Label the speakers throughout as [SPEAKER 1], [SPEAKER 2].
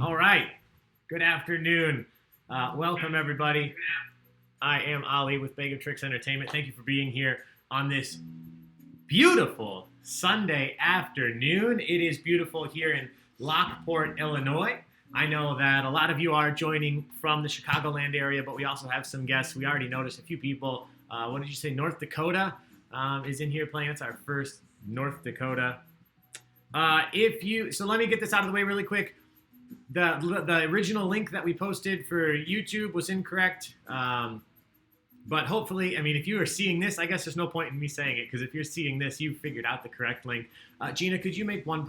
[SPEAKER 1] All right. Good afternoon. Welcome, everybody. I am Ali with Baig Tricks Entertainment. Thank you for being here on this beautiful Sunday afternoon. It is beautiful here in Lockport, Illinois. I know that a lot of you are joining from the Chicagoland area, but we also have some guests. We already noticed a few people. What did you say? North Dakota is in here playing. It's our first North Dakota. So let me get this out of the way really quick. The original link that we posted for YouTube was incorrect. But hopefully, if you are seeing this, I guess there's no point in me saying it, because if you're seeing this, you figured out the correct link. Gina, could you make one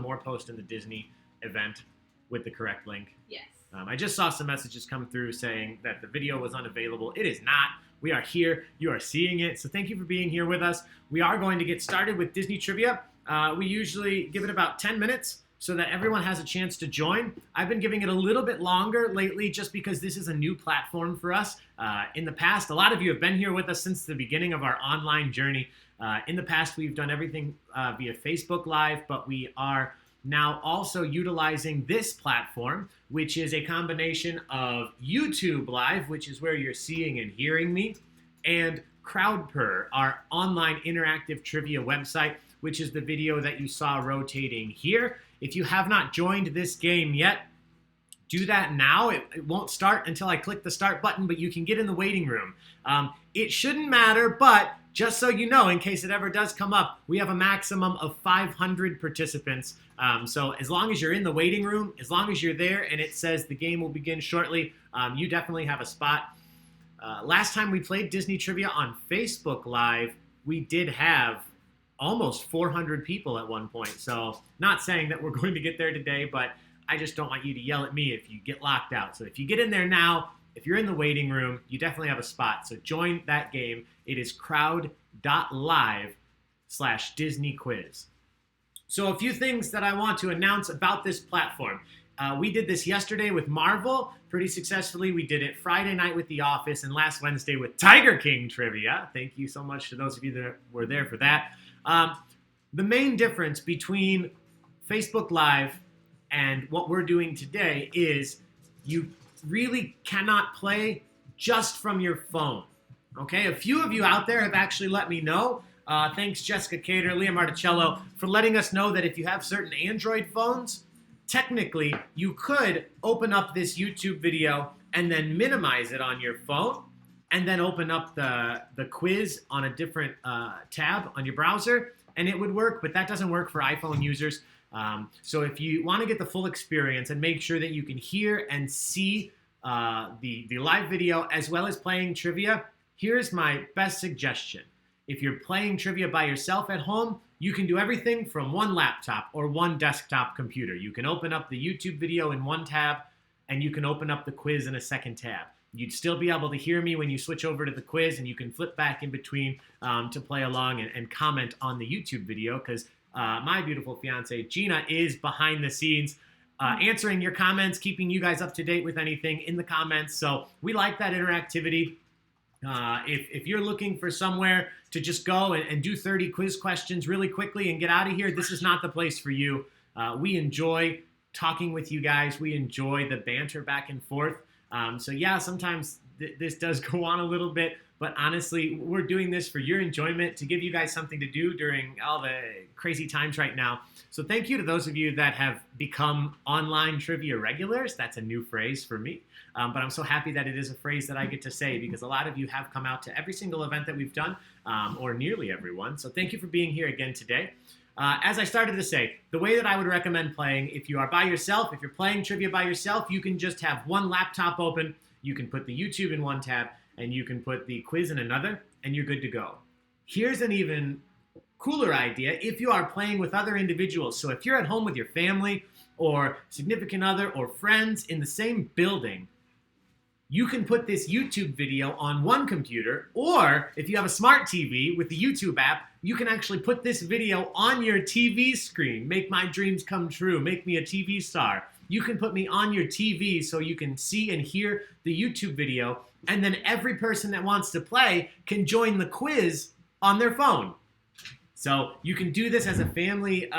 [SPEAKER 1] more post in the Disney event with the correct link?
[SPEAKER 2] Yes.
[SPEAKER 1] I just saw some messages come through saying that the video was unavailable. It is not. We are here. You are seeing it. So thank you for being here with us. We are going to get started with Disney trivia. We usually give it about 10 minutes so that everyone has a chance to join. I've been giving it a little bit longer lately just because this is a new platform for us. In the past, a lot of you have been here with us since the beginning of our online journey. In the past, we've done everything via Facebook Live, but we are now also utilizing this platform, which is a combination of YouTube Live, which is where you're seeing and hearing me, and CrowdPur, our online interactive trivia website, which is the video that you saw rotating here. If you have not joined this game yet, do that now. It won't start until I click the start button, but you can get in the waiting room. It shouldn't matter, but just so you know, in case it ever does come up, we have a maximum of 500 participants. So as long as you're in the waiting room, as long as you're there and it says the game will begin shortly, you definitely have a spot. Last time we played Disney Trivia on Facebook Live, we did have almost 400 people at one point. So not saying that we're going to get there today, but I just don't want you to yell at me if you get locked out. So if you get in there now, if you're in the waiting room, you definitely have a spot. So join that game. It is crowd.live/disneyquiz. So a few things that I want to announce about this platform. We did this yesterday with Marvel pretty successfully. We did it Friday night with The Office and last Wednesday with Tiger King Trivia. Thank you so much to those of you that were there for that. The main difference between Facebook Live and what we're doing today is you really cannot play just from your phone. Okay, a few of you out there have actually let me know. Thanks Jessica Cater, Leah Marticello, for letting us know that if you have certain Android phones, technically you could open up this YouTube video and then minimize it on your phone and then open up the quiz on a different tab on your browser, and it would work, but that doesn't work for iPhone users. So if you want to get the full experience and make sure that you can hear and see the live video as well as playing trivia, here's my best suggestion. If you're playing trivia by yourself at home, you can do everything from one laptop or one desktop computer. You can open up the YouTube video in one tab, and you can open up the quiz in a second tab. You'd still be able to hear me when you switch over to the quiz, and you can flip back in between to play along and comment on the YouTube video, because my beautiful fiance, Gina, is behind the scenes answering your comments, keeping you guys up to date with anything in the comments. So we like that interactivity. If you're looking for somewhere to just go and do 30 quiz questions really quickly and get out of here, this is not the place for you. We enjoy talking with you guys. We enjoy the banter back and forth. So yeah, sometimes this does go on a little bit, but honestly, we're doing this for your enjoyment, to give you guys something to do during all the crazy times right now. So thank you to those of you that have become online trivia regulars. That's a new phrase for me, but I'm so happy that it is a phrase that I get to say, because a lot of you have come out to every single event that we've done, or nearly everyone. So thank you for being here again today. As I started to say, the way that I would recommend playing, if you are by yourself, if you're playing trivia by yourself, you can just have one laptop open, you can put the YouTube in one tab, and you can put the quiz in another, and you're good to go. Here's an even cooler idea if you are playing with other individuals. So if you're at home with your family or significant other or friends in the same building, you can put this YouTube video on one computer, or if you have a smart TV with the YouTube app, you can actually put this video on your TV screen. Make my dreams come true. Make me a TV star. You can put me on your TV so you can see and hear the YouTube video, and then every person that wants to play can join the quiz on their phone. So you can do this as a family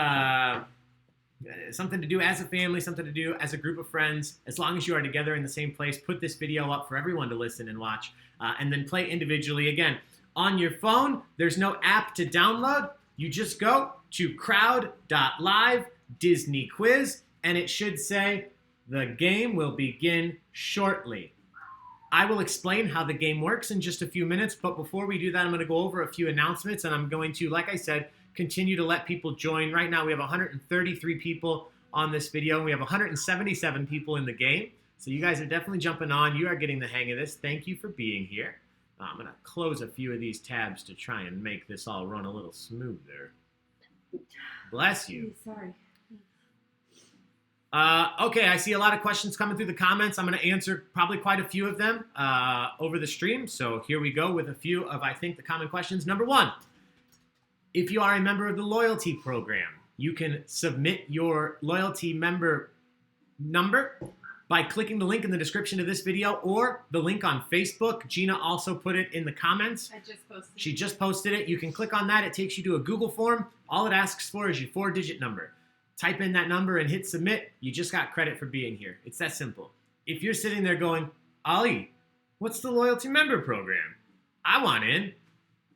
[SPEAKER 1] something to do as a family, something to do as a group of friends. As long as you are together in the same place, put this video up for everyone to listen and watch, and then play individually. Again, on your phone, there's no app to download. You just go to crowd.live Disney quiz, and it should say the game will begin shortly. I will explain how the game works in just a few minutes, but before we do that, I'm going to go over a few announcements, and I'm going to, like I said, continue to let people join. Right now, we have 133 people on this video, and we have 177 people in the game, so you guys are definitely jumping on. You are getting the hang of this. Thank you for being here. I'm going to close a few of these tabs to try and make this all run a little smoother. Bless you.
[SPEAKER 2] Sorry.
[SPEAKER 1] Okay, I see a lot of questions coming through the comments. I'm going to answer probably quite a few of them over the stream. So here we go with a few of, I think, the common questions. Number one, if you are a member of the loyalty program, you can submit your loyalty member number by clicking the link in the description of this video or the link on Facebook. Gina also put it in the comments.
[SPEAKER 2] I just posted it.
[SPEAKER 1] She just posted it. You can click on that. It takes you to a Google form. All it asks for is your 4-digit number. Type in that number and hit submit. You just got credit for being here. It's that simple. If you're sitting there going, Ali, what's the loyalty member program? I want in.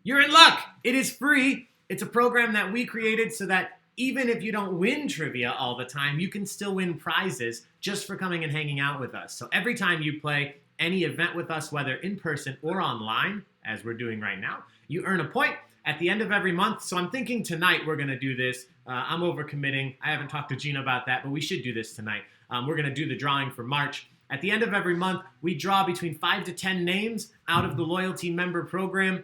[SPEAKER 1] You're in luck. It is free. It's a program that we created so that even if you don't win trivia all the time, you can still win prizes just for coming and hanging out with us. So every time you play any event with us, whether in person or online, as we're doing right now, you earn a point at the end of every month. So I'm thinking tonight we're going to do this. I'm overcommitting. I haven't talked to Gina about that, but we should do this tonight. We're going to do the drawing for March. At the end of every month, we draw between 5 to 10 names out of the loyalty member program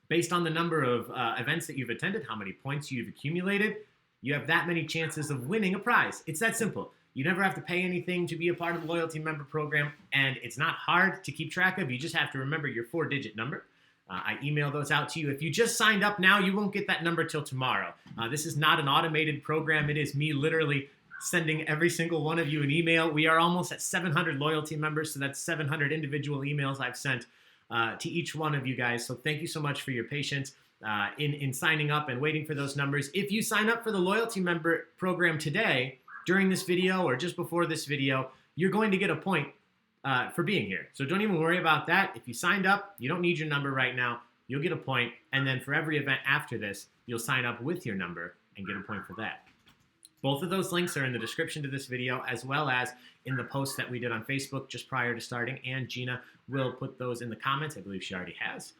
[SPEAKER 1] based on the number of events that you've attended, how many points you've accumulated. You have that many chances of winning a prize. It's that simple. You never have to pay anything to be a part of the loyalty member program, and it's not hard to keep track of. You just have to remember your 4-digit number. I email those out to you. If you just signed up now, you won't get that number till tomorrow. This is not an automated program. It is me literally sending every single one of you an email. We are almost at 700 loyalty members, so that's 700 individual emails I've sent to each one of you guys. So thank you so much for your patience in signing up and waiting for those numbers. If you sign up for the loyalty member program today, during this video or just before this video, you're going to get a point for being here. So don't even worry about that. If you signed up, you don't need your number right now. You'll get a point, and then for every event after this, you'll sign up with your number and get a point for that. Both of those links are in the description to this video, as well as in the post that we did on Facebook just prior to starting, and Gina will put those in the comments. I believe she already has.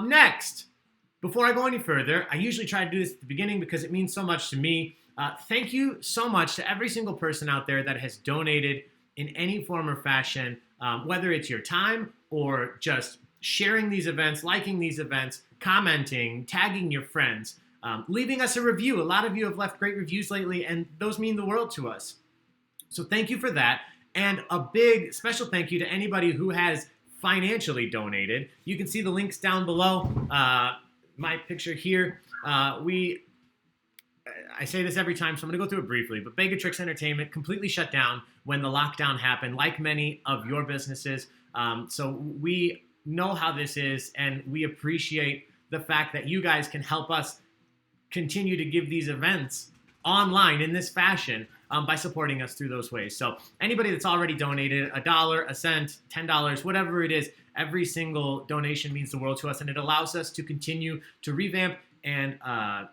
[SPEAKER 1] Next, before I go any further, I usually try to do this at the beginning because it means so much to me. Thank you so much to every single person out there that has donated in any form or fashion, whether it's your time or just sharing these events, liking these events, commenting, tagging your friends, leaving us a review. A lot of you have left great reviews lately, and those mean the world to us. So thank you for that. And a big special thank you to anybody who has financially donated. You can see the links down below. My picture here. I say this every time, so I'm going to go through it briefly, but Baig Entertainment completely shut down when the lockdown happened, like many of your businesses. So we know how this is, and we appreciate the fact that you guys can help us continue to give these events online in this fashion by supporting us through those ways. So anybody that's already donated $1, a cent, $10, whatever it is, every single donation means the world to us, and it allows us to continue to revamp and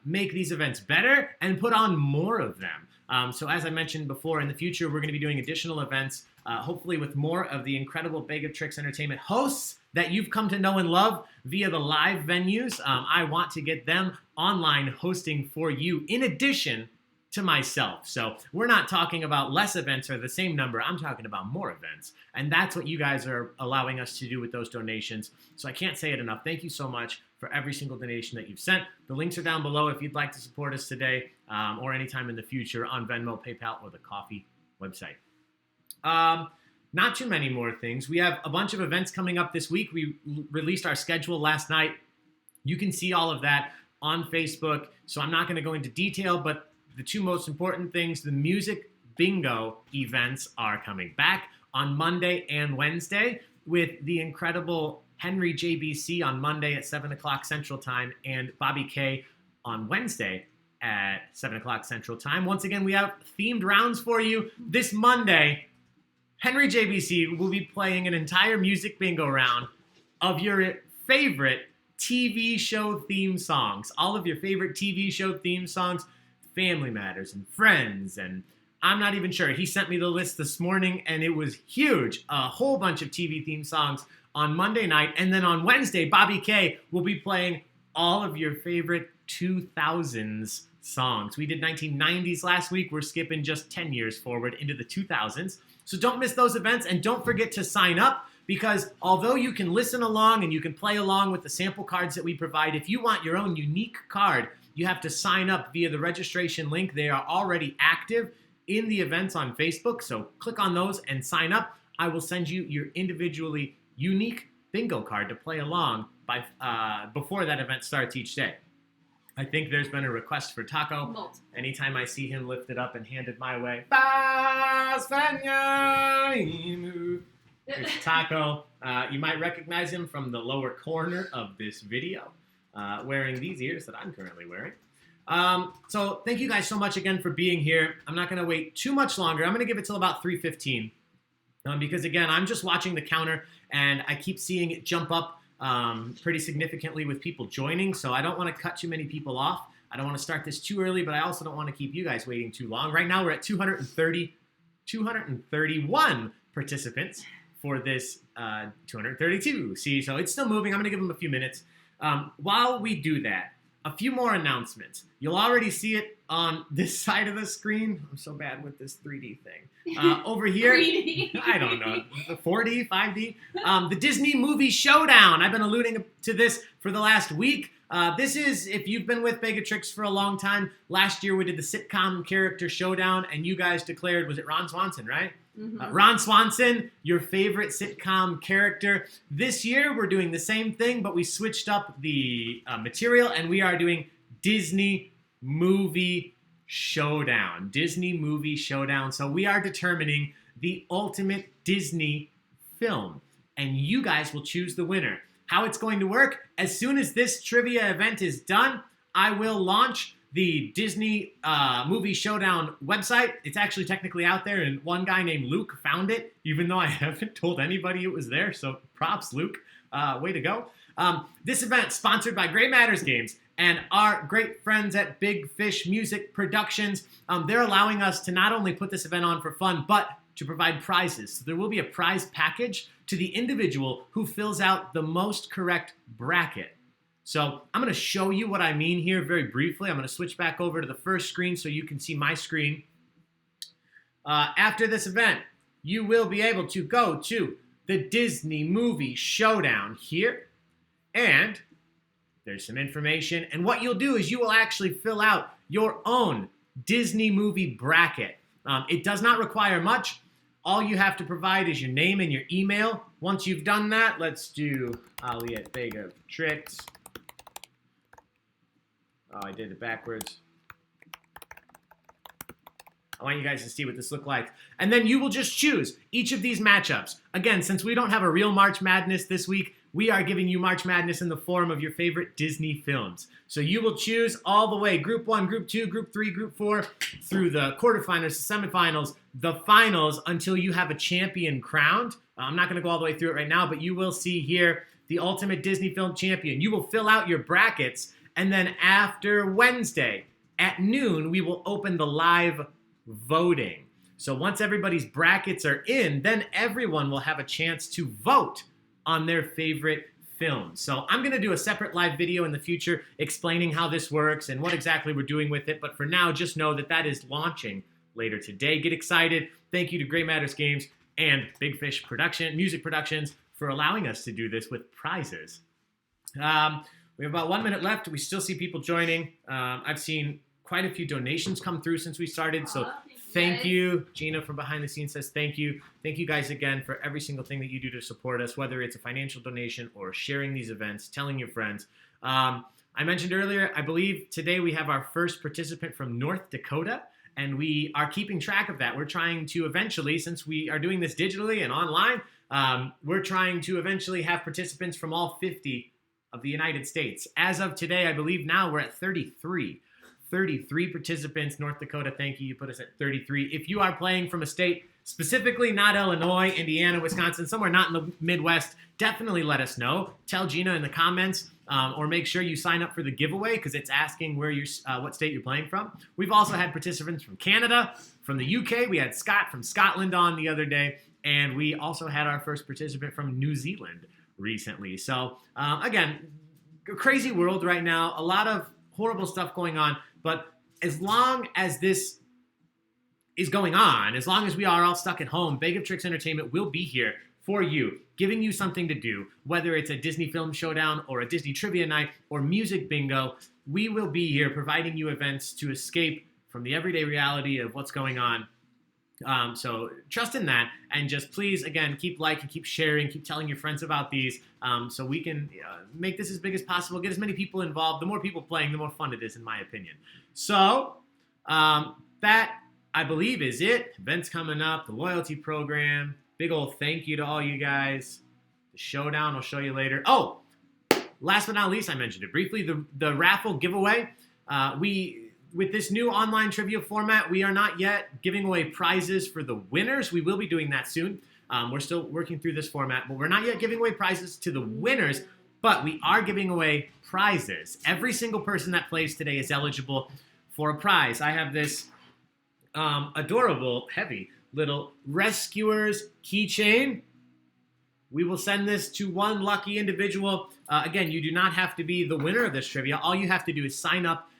[SPEAKER 1] make these events better and put on more of them. So as I mentioned before, in the future, we're going to be doing additional events, hopefully with more of the incredible Baig Entertainment hosts that you've come to know and love via the live venues. I want to get them online hosting for you in addition to myself. So we're not talking about less events or the same number. I'm talking about more events. And that's what you guys are allowing us to do with those donations. So I can't say it enough. Thank you so much for every single donation that you've sent. The links are down below if you'd like to support us today or anytime in the future on Venmo, PayPal, or the Coffee website. Not too many more things. We have a bunch of events coming up this week. We released our schedule last night. You can see all of that on Facebook. So I'm not going to go into detail, but the two most important things, the music bingo events are coming back on Monday and Wednesday with the incredible Henry JBC on Monday at 7 o'clock Central Time and Bobby K on Wednesday at 7 o'clock Central Time. Once again, we have themed rounds for you. This Monday, Henry JBC will be playing an entire music bingo round of your favorite TV show theme songs. All of your favorite TV show theme songs, Family Matters and Friends, and I'm not even sure. He sent me the list this morning, and it was huge. A whole bunch of TV theme songs on Monday night. And then on Wednesday, Bobby K will be playing all of your favorite 2000s songs. We did 1990s last week. We're skipping just 10 years forward into the 2000s. So don't miss those events, and don't forget to sign up, because although you can listen along and you can play along with the sample cards that we provide, if you want your own unique card, you have to sign up via the registration link. They are already active in the events on Facebook, so click on those and sign up. I will send you your individually unique bingo card to play along by before that event starts each day. I think there's been a request for Taco.
[SPEAKER 2] Multiple.
[SPEAKER 1] Anytime I see him lifted up and handed my way, there's Taco. You might recognize him from the lower corner of this video, wearing these ears that I'm currently wearing. So thank you guys so much again for being here. I'm not going to wait too much longer. I'm going to give it till about 3:15 because, again, I'm just watching the counter, and I keep seeing it jump up pretty significantly with people joining, so I don't want to cut too many people off. I don't want to start this too early, but I also don't want to keep you guys waiting too long. Right now we're at 231 participants for this 232. See, so it's still moving. I'm going to give them a few minutes. While we do that, a few more announcements. You'll already see it on this side of the screen. I'm so bad with this 3D thing. Over here,
[SPEAKER 2] 3D.
[SPEAKER 1] I don't know, 4D, 5D. The Disney Movie Showdown. I've been alluding to this for the last week. This is, if you've been with Begatrix for a long time, last year we did the sitcom character showdown, and you guys declared, was it Ron Swanson, right?
[SPEAKER 2] Mm-hmm.
[SPEAKER 1] Ron Swanson, your favorite sitcom character. This year, we're doing the same thing, but we switched up the material, and we are doing Disney Movie Showdown. Disney Movie Showdown. So we are determining the ultimate Disney film, and you guys will choose the winner. How it's going to work, as soon as this trivia event is done, I will launch the Disney Movie Showdown website. It's actually technically out there, and one guy named Luke found it, even though I haven't told anybody it was there, so props, Luke. Way to go. This event, sponsored by Great Matters Games and our great friends at Big Fish Music Productions. They're allowing us to not only put this event on for fun, but to provide prizes. So there will be a prize package to the individual who fills out the most correct bracket. So I'm going to show you what I mean here very briefly. I'm going to switch back over to the first screen so you can see my screen. After this event, you will be able to go to the Disney Movie Showdown here, and there's some information. And what you'll do is you will actually fill out your own Disney movie bracket. It does not require much. All you have to provide is your name and your email. Once you've done that, let's do Ali at Begatrix. Oh, I did it backwards. I want you guys to see what this looks like. And then you will just choose each of these matchups. Again, since we don't have a real March Madness this week, we are giving you March Madness in the form of your favorite Disney films. So you will choose all the way, Group 1, Group 2, Group 3, Group 4, through the quarterfinals, the semifinals, the finals, until you have a champion crowned. I'm not going to go all the way through it right now, but you will see here the ultimate Disney film champion. You will fill out your brackets, and then after Wednesday at noon, we will open the live voting. So once everybody's brackets are in, then everyone will have a chance to vote on their favorite films. So I'm going to do a separate live video in the future explaining how this works and what exactly we're doing with it. But for now, just know that that is launching later today. Get excited. Thank you to Great Matters Games and Big Fish Music Productions for allowing us to do this with prizes. We have about 1 minute left. We still see people joining. I've seen quite a few donations come through since we started. So thank you. Gina from behind the scenes says thank you. Thank you guys again for every single thing that you do to support us, whether it's a financial donation or sharing these events, telling your friends. I mentioned earlier, I believe today we have our first participant from North Dakota, and we are keeping track of that. We're trying to eventually, since we are doing this digitally and online, we're trying to eventually have participants from all 50 of the United States. As of today, I believe now we're at 33. 33 participants. North Dakota, thank you. You put us at 33. If you are playing from a state, specifically not Illinois, Indiana, Wisconsin, somewhere not in the Midwest, definitely let us know. Tell Gina in the comments, or make sure you sign up for the giveaway because it's asking where what state you're playing from. We've also had participants from Canada, from the UK. We had Scott from Scotland on the other day, and we also had our first participant from New Zealand recently. So again, a crazy world right now, a lot of horrible stuff going on, but as long as this is going on, as long as we are all stuck at home, Baig of Tricks Entertainment will be here for you, giving you something to do, whether it's a Disney film showdown or a Disney trivia night or music bingo. We will be here providing you events to escape from the everyday reality of what's going on. So trust in that, and just please, again, keep liking, keep sharing, keep telling your friends about these, so we can make this as big as possible, get as many people involved. The more people playing, the more fun it is, in my opinion. So that, I believe, is it. Events coming up, the loyalty program. Big old thank you to all you guys. The showdown, I'll show you later. Oh, last but not least, I mentioned it briefly, the raffle giveaway. With this new online trivia format, we are not yet giving away prizes for the winners. We will be doing that soon. We're still working through this format, but we're not yet giving away prizes to the winners, but we are giving away prizes. Every single person that plays today is eligible for a prize. I have this adorable, heavy little Rescuers keychain. We will send this to one lucky individual. Again, you do not have to be the winner of this trivia. All you have to do is sign up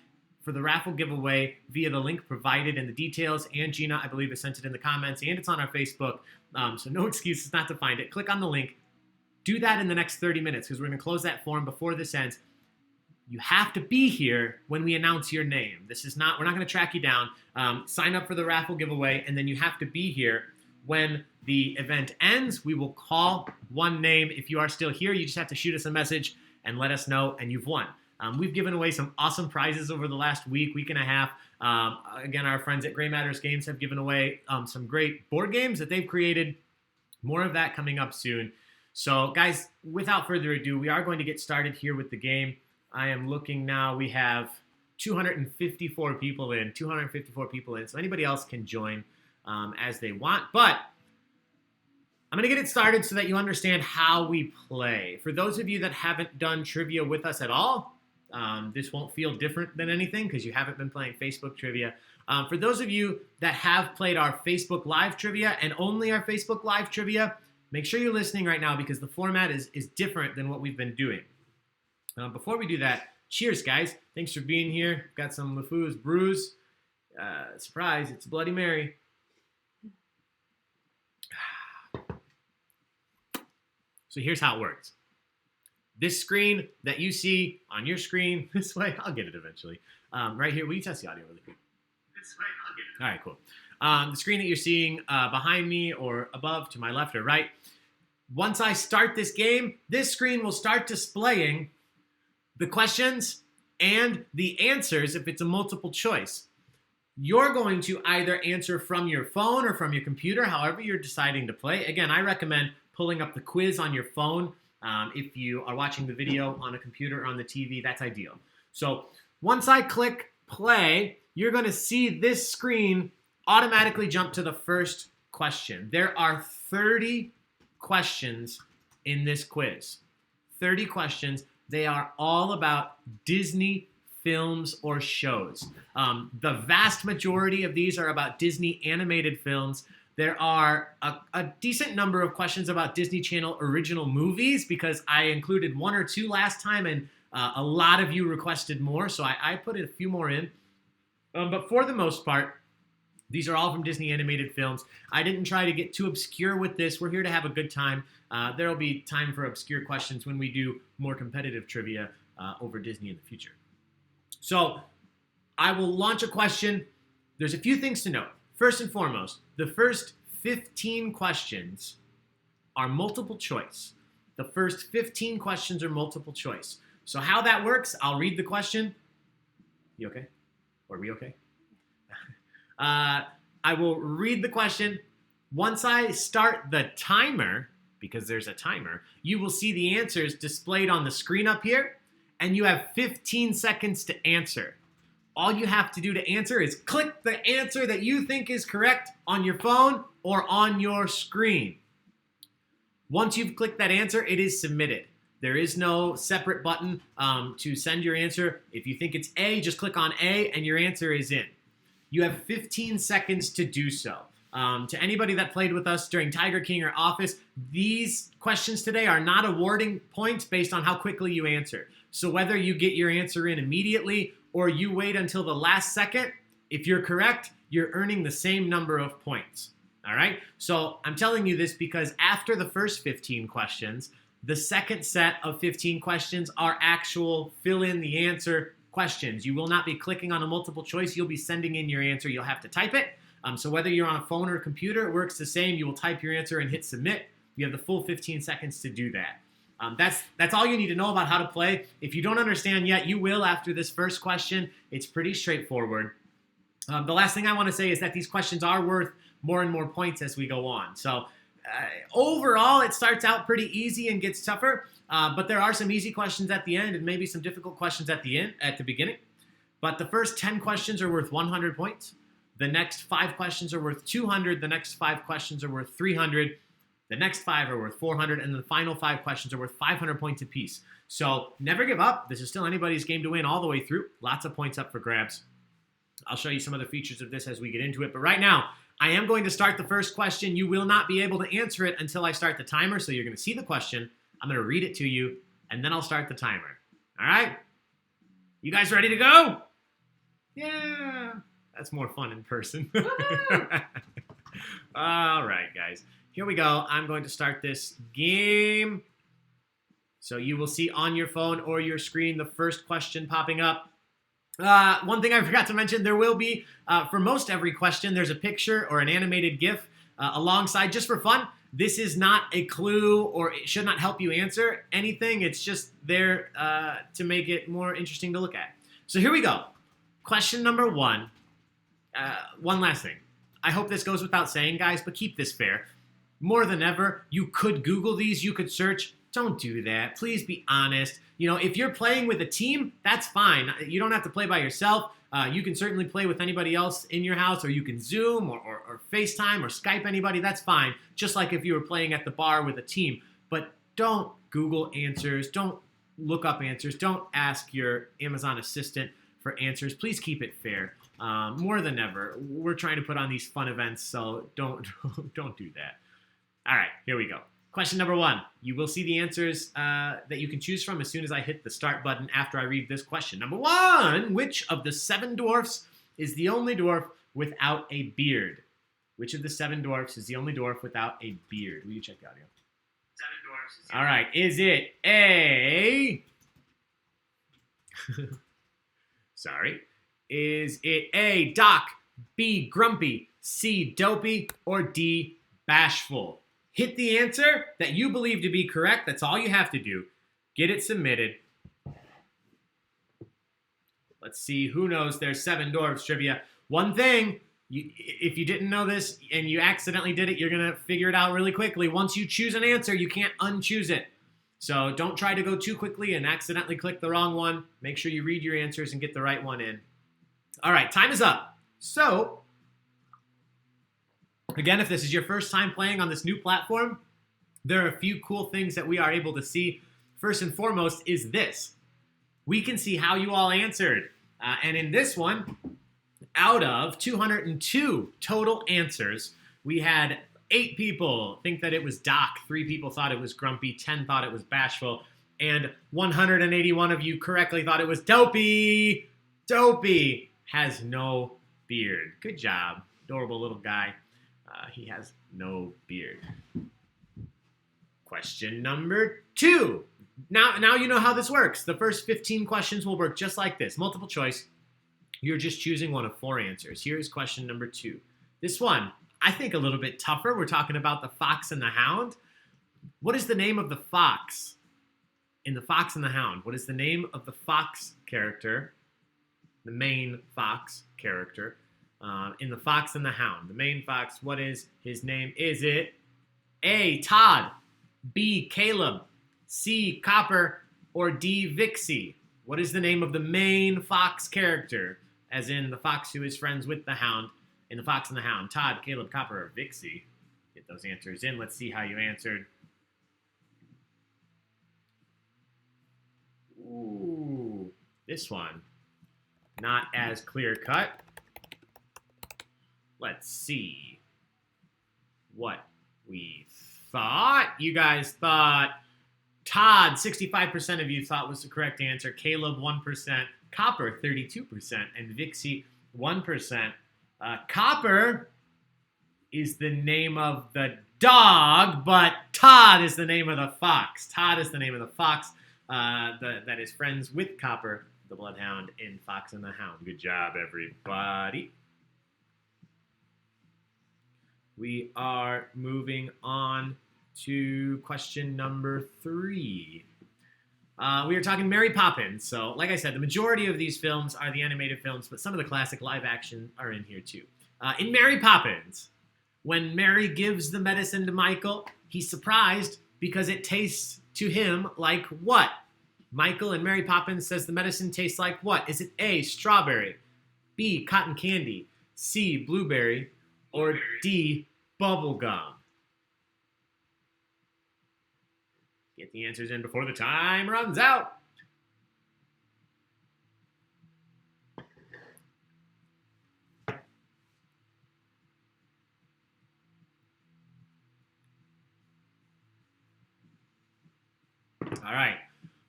[SPEAKER 1] for the raffle giveaway via the link provided in the details. And Gina, I believe, has sent it in the comments, and it's on our Facebook. So no excuses not to find it. Click on the link. Do that in the next 30 minutes because we're going to close that form before this ends. You have to be here when we announce your name. We're not going to track you down. Sign up for the raffle giveaway, and then you have to be here when the event ends. We will call one name. If you are still here, you just have to shoot us a message and let us know, and you've won. We've given away some awesome prizes over the last week and a half. Again, our friends at Gray Matters Games have given away some great board games that they've created. More of that coming up soon. So, guys, without further ado, we are going to get started here with the game. I am looking now. We have 254 people in. So anybody else can join as they want. But I'm going to get it started so that you understand how we play. For those of you that haven't done trivia with us at all, this won't feel different than anything because you haven't been playing Facebook trivia. For those of you that have played our Facebook Live trivia and only our Facebook Live trivia, make sure you're listening right now because the format is different than what we've been doing. Before we do that, cheers, guys. Thanks for being here. Got some LeFou's brews. Surprise, it's Bloody Mary. So here's how it works. This screen that you see on your screen, this way, I'll get it eventually. Right here, will you test the audio really quick? This way, I'll get it. All right, cool. The screen that you're seeing behind me or above, to my left or right, once I start this game, this screen will start displaying the questions and the answers if it's a multiple choice. You're going to either answer from your phone or from your computer, however you're deciding to play. Again, I recommend pulling up the quiz on your phone. If you are watching the video on a computer or on the TV, that's ideal. So once I click play, you're going to see this screen automatically jump to the first question. There are 30 questions in this quiz. 30 questions. They are all about Disney films or shows. The vast majority of these are about Disney animated films. There are a decent number of questions about Disney Channel original movies because I included one or two last time and a lot of you requested more, so I put a few more in. But for the most part, these are all from Disney animated films. I didn't try to get too obscure with this. We're here to have a good time. There will be time for obscure questions when we do more competitive trivia over Disney in the future. So I will launch a question. There's a few things to note. First and foremost, the first 15 questions are multiple choice. The first 15 questions are multiple choice. So how that works, I'll read the question. You okay? Or are we okay? I will read the question. Once I start the timer, because there's a timer, you will see the answers displayed on the screen up here, and you have 15 seconds to answer. All you have to do to answer is click the answer that you think is correct on your phone or on your screen. Once you've clicked that answer, it is submitted. There is no separate button to send your answer. If you think it's A, just click on A and your answer is in. You have 15 seconds to do so. To anybody that played with us during Tiger King or Office, these questions today are not awarding points based on how quickly you answer. So whether you get your answer in immediately or you wait until the last second, if you're correct, you're earning the same number of points. All right? So I'm telling you this because after the first 15 questions, the second set of 15 questions are actual fill in the answer questions. You will not be clicking on a multiple choice. You'll be sending in your answer. You'll have to type it. So whether you're on a phone or a computer, it works the same. You will type your answer and hit submit. You have the full 15 seconds to do that. That's all you need to know about how to play. If you don't understand yet, you will after this first question. It's pretty straightforward. The last thing I want to say is that these questions are worth more and more points as we go on. So overall, it starts out pretty easy and gets tougher, but there are some easy questions at the end and maybe some difficult questions at the beginning. But the first 10 questions are worth 100 points. The next 5 questions are worth 200. The next 5 questions are worth 300. The next 5 are worth 400. And the final 5 questions are worth 500 points apiece. So never give up. This is still anybody's game to win all the way through. Lots of points up for grabs. I'll show you some other features of this as we get into it. But right now, I am going to start the first question. You will not be able to answer it until I start the timer. So you're going to see the question. I'm going to read it to you, and then I'll start the timer. All right? You guys ready to go? Yeah. That's more fun in person. All right, guys. Here we go. I'm going to start this game. So you will see on your phone or your screen the first question popping up. One thing I forgot to mention, there will be, for most every question, there's a picture or an animated GIF alongside, just for fun. This is not a clue or it should not help you answer anything. It's just there to make it more interesting to look at. So here we go. Question number 1. One last thing. I hope this goes without saying, guys, but keep this fair. More than ever, you could Google these, you could search. Don't do that. Please be honest. You know, if you're playing with a team, that's fine. You don't have to play by yourself. You can certainly play with anybody else in your house, or you can Zoom or FaceTime or Skype anybody. That's fine. Just like if you were playing at the bar with a team. But don't Google answers. Don't look up answers. Don't ask your Amazon assistant for answers. Please keep it fair. More than ever, we're trying to put on these fun events, so don't do that. All right, here we go. Question number 1. You will see the answers that you can choose from as soon as I hit the start button after I read this question. Number 1, which of the 7 dwarfs is the only dwarf without a beard? Which of the 7 dwarfs is the only dwarf without a beard? Will you check the audio? 7 dwarfs. All right, is it A? Sorry. Is it A, Doc, B, Grumpy, C, Dopey, or D, Bashful? Hit the answer that you believe to be correct. That's all you have to do. Get it submitted. Let's see who knows their 7 dwarfs trivia. One thing, if you didn't know this and you accidentally did it, you're going to figure it out really quickly. Once you choose an answer, you can't unchoose it. So don't try to go too quickly and accidentally click the wrong one. Make sure you read your answers and get the right one in. All right, time is up. So, again, if this is your first time playing on this new platform, there are a few cool things that we are able to see. First and foremost is this. We can see how you all answered. And in this one, out of 202 total answers, we had 8 people think that it was Doc, 3 people thought it was Grumpy, 10 thought it was Bashful, and 181 of you correctly thought it was Dopey. Dopey has no beard. Good job. Adorable little guy. He has no beard. Question number 2. Now you know how this works. The first 15 questions will work just like this. Multiple choice. You're just choosing one of 4 answers. Here's question number 2. This one, I think a little bit tougher. We're talking about the Fox and the Hound. What is the name of the fox in the Fox and the Hound? What is the name of the fox character, the main fox character, in the Fox and the Hound? The main fox, what is his name? Is it A, Todd, B, Caleb, C, Copper, or D, Vixie? What is the name of the main fox character? as in the fox who is friends with the hound, in The Fox and the Hound. Todd, Caleb, Copper, or Vixie? Get those answers in. Let's see how you answered. Ooh, this one. Not as clear cut. Let's see what we thought. You guys thought Todd, 65% of you thought was the correct answer. Caleb, 1%. Copper, 32%. And Vixie, 1%. Copper is the name of the dog, but Todd is the name of the fox. Todd is the name of the fox that is friends with Copper, the bloodhound, in Fox and the Hound. Good job, everybody. We are moving on to question number 3. We are talking Mary Poppins. So, like I said, the majority of these films are the animated films, but some of the classic live action are in here too. In Mary Poppins, when Mary gives the medicine to Michael, he's surprised because it tastes to him like what? Michael in Mary Poppins says the medicine tastes like what? Is it A, strawberry, B, cotton candy, C, blueberry, or D, bubble gum? Get the answers in before the time runs out. All right,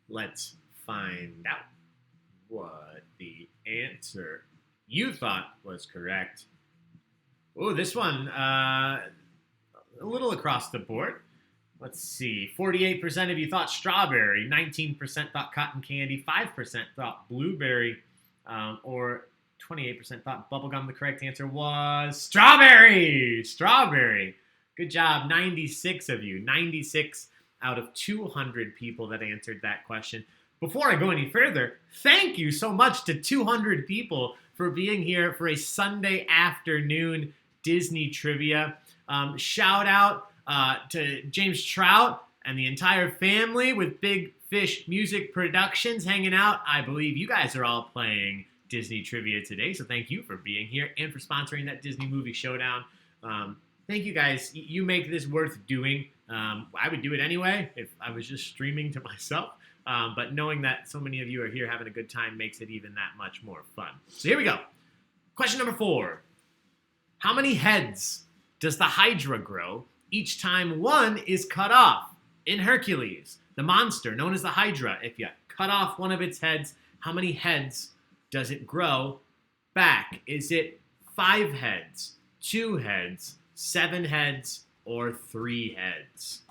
[SPEAKER 1] let's find out what the answer you thought was correct. Oh, this one, a little across the board. Let's see. 48% of you thought strawberry, 19% thought cotton candy, 5% thought blueberry, or 28% thought bubblegum. The correct answer was strawberry. Strawberry. Good job. 96 of you. 96 out of 200 people that answered that question. Before I go any further, thank you so much to 200 people for being here for a Sunday afternoon Disney trivia. Shout out to James Trout and the entire family with Big Fish Music Productions hanging out. I believe you guys are all playing Disney trivia today, so thank you for being here and for sponsoring that Disney movie showdown. Thank you guys. You make this worth doing. I would do it anyway if I was just streaming to myself, but knowing that so many of you are here having a good time makes it even that much more fun. So here we go. Question number 4. How many heads does the Hydra grow each time one is cut off? In Hercules, the monster known as the Hydra, if you cut off one of its heads, how many heads does it grow back? Is it 5 heads, 2 heads, 7 heads, or 3 heads?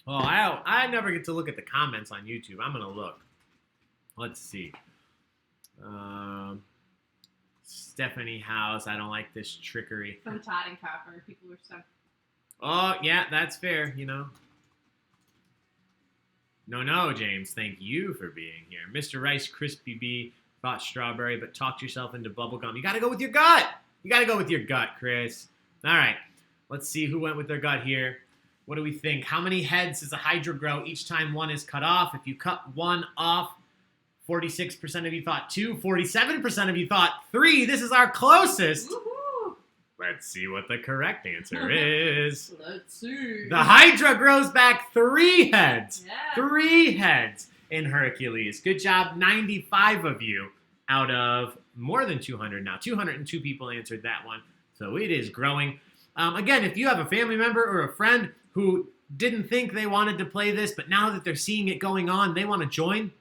[SPEAKER 1] Oh, I never get to look at the comments on YouTube. I'm going to look. Let's see. Stephanie House, I don't like this trickery.
[SPEAKER 2] From Todd and Copper, people were so.
[SPEAKER 1] Oh, yeah, that's fair, you know. No, James, thank you for being here. Mr. Rice Crispy B thought strawberry, but talked yourself into bubblegum. You got to go with your gut. You got to go with your gut, Chris. All right, let's see who went with their gut here. What do we think? How many heads does a Hydra grow each time one is cut off? If you cut one off, 46% of you thought 2, 47% of you thought 3. This is our closest.
[SPEAKER 2] Woohoo!
[SPEAKER 1] Let's see what the correct answer is.
[SPEAKER 2] Let's see.
[SPEAKER 1] The Hydra grows back 3 heads.
[SPEAKER 2] Yeah.
[SPEAKER 1] 3 heads in Hercules. Good job, 95 of you out of more than 200 now. 202 people answered that one. So it is growing. Again, if you have a family member or a friend who didn't think they wanted to play this, but now that they're seeing it going on, they want to join,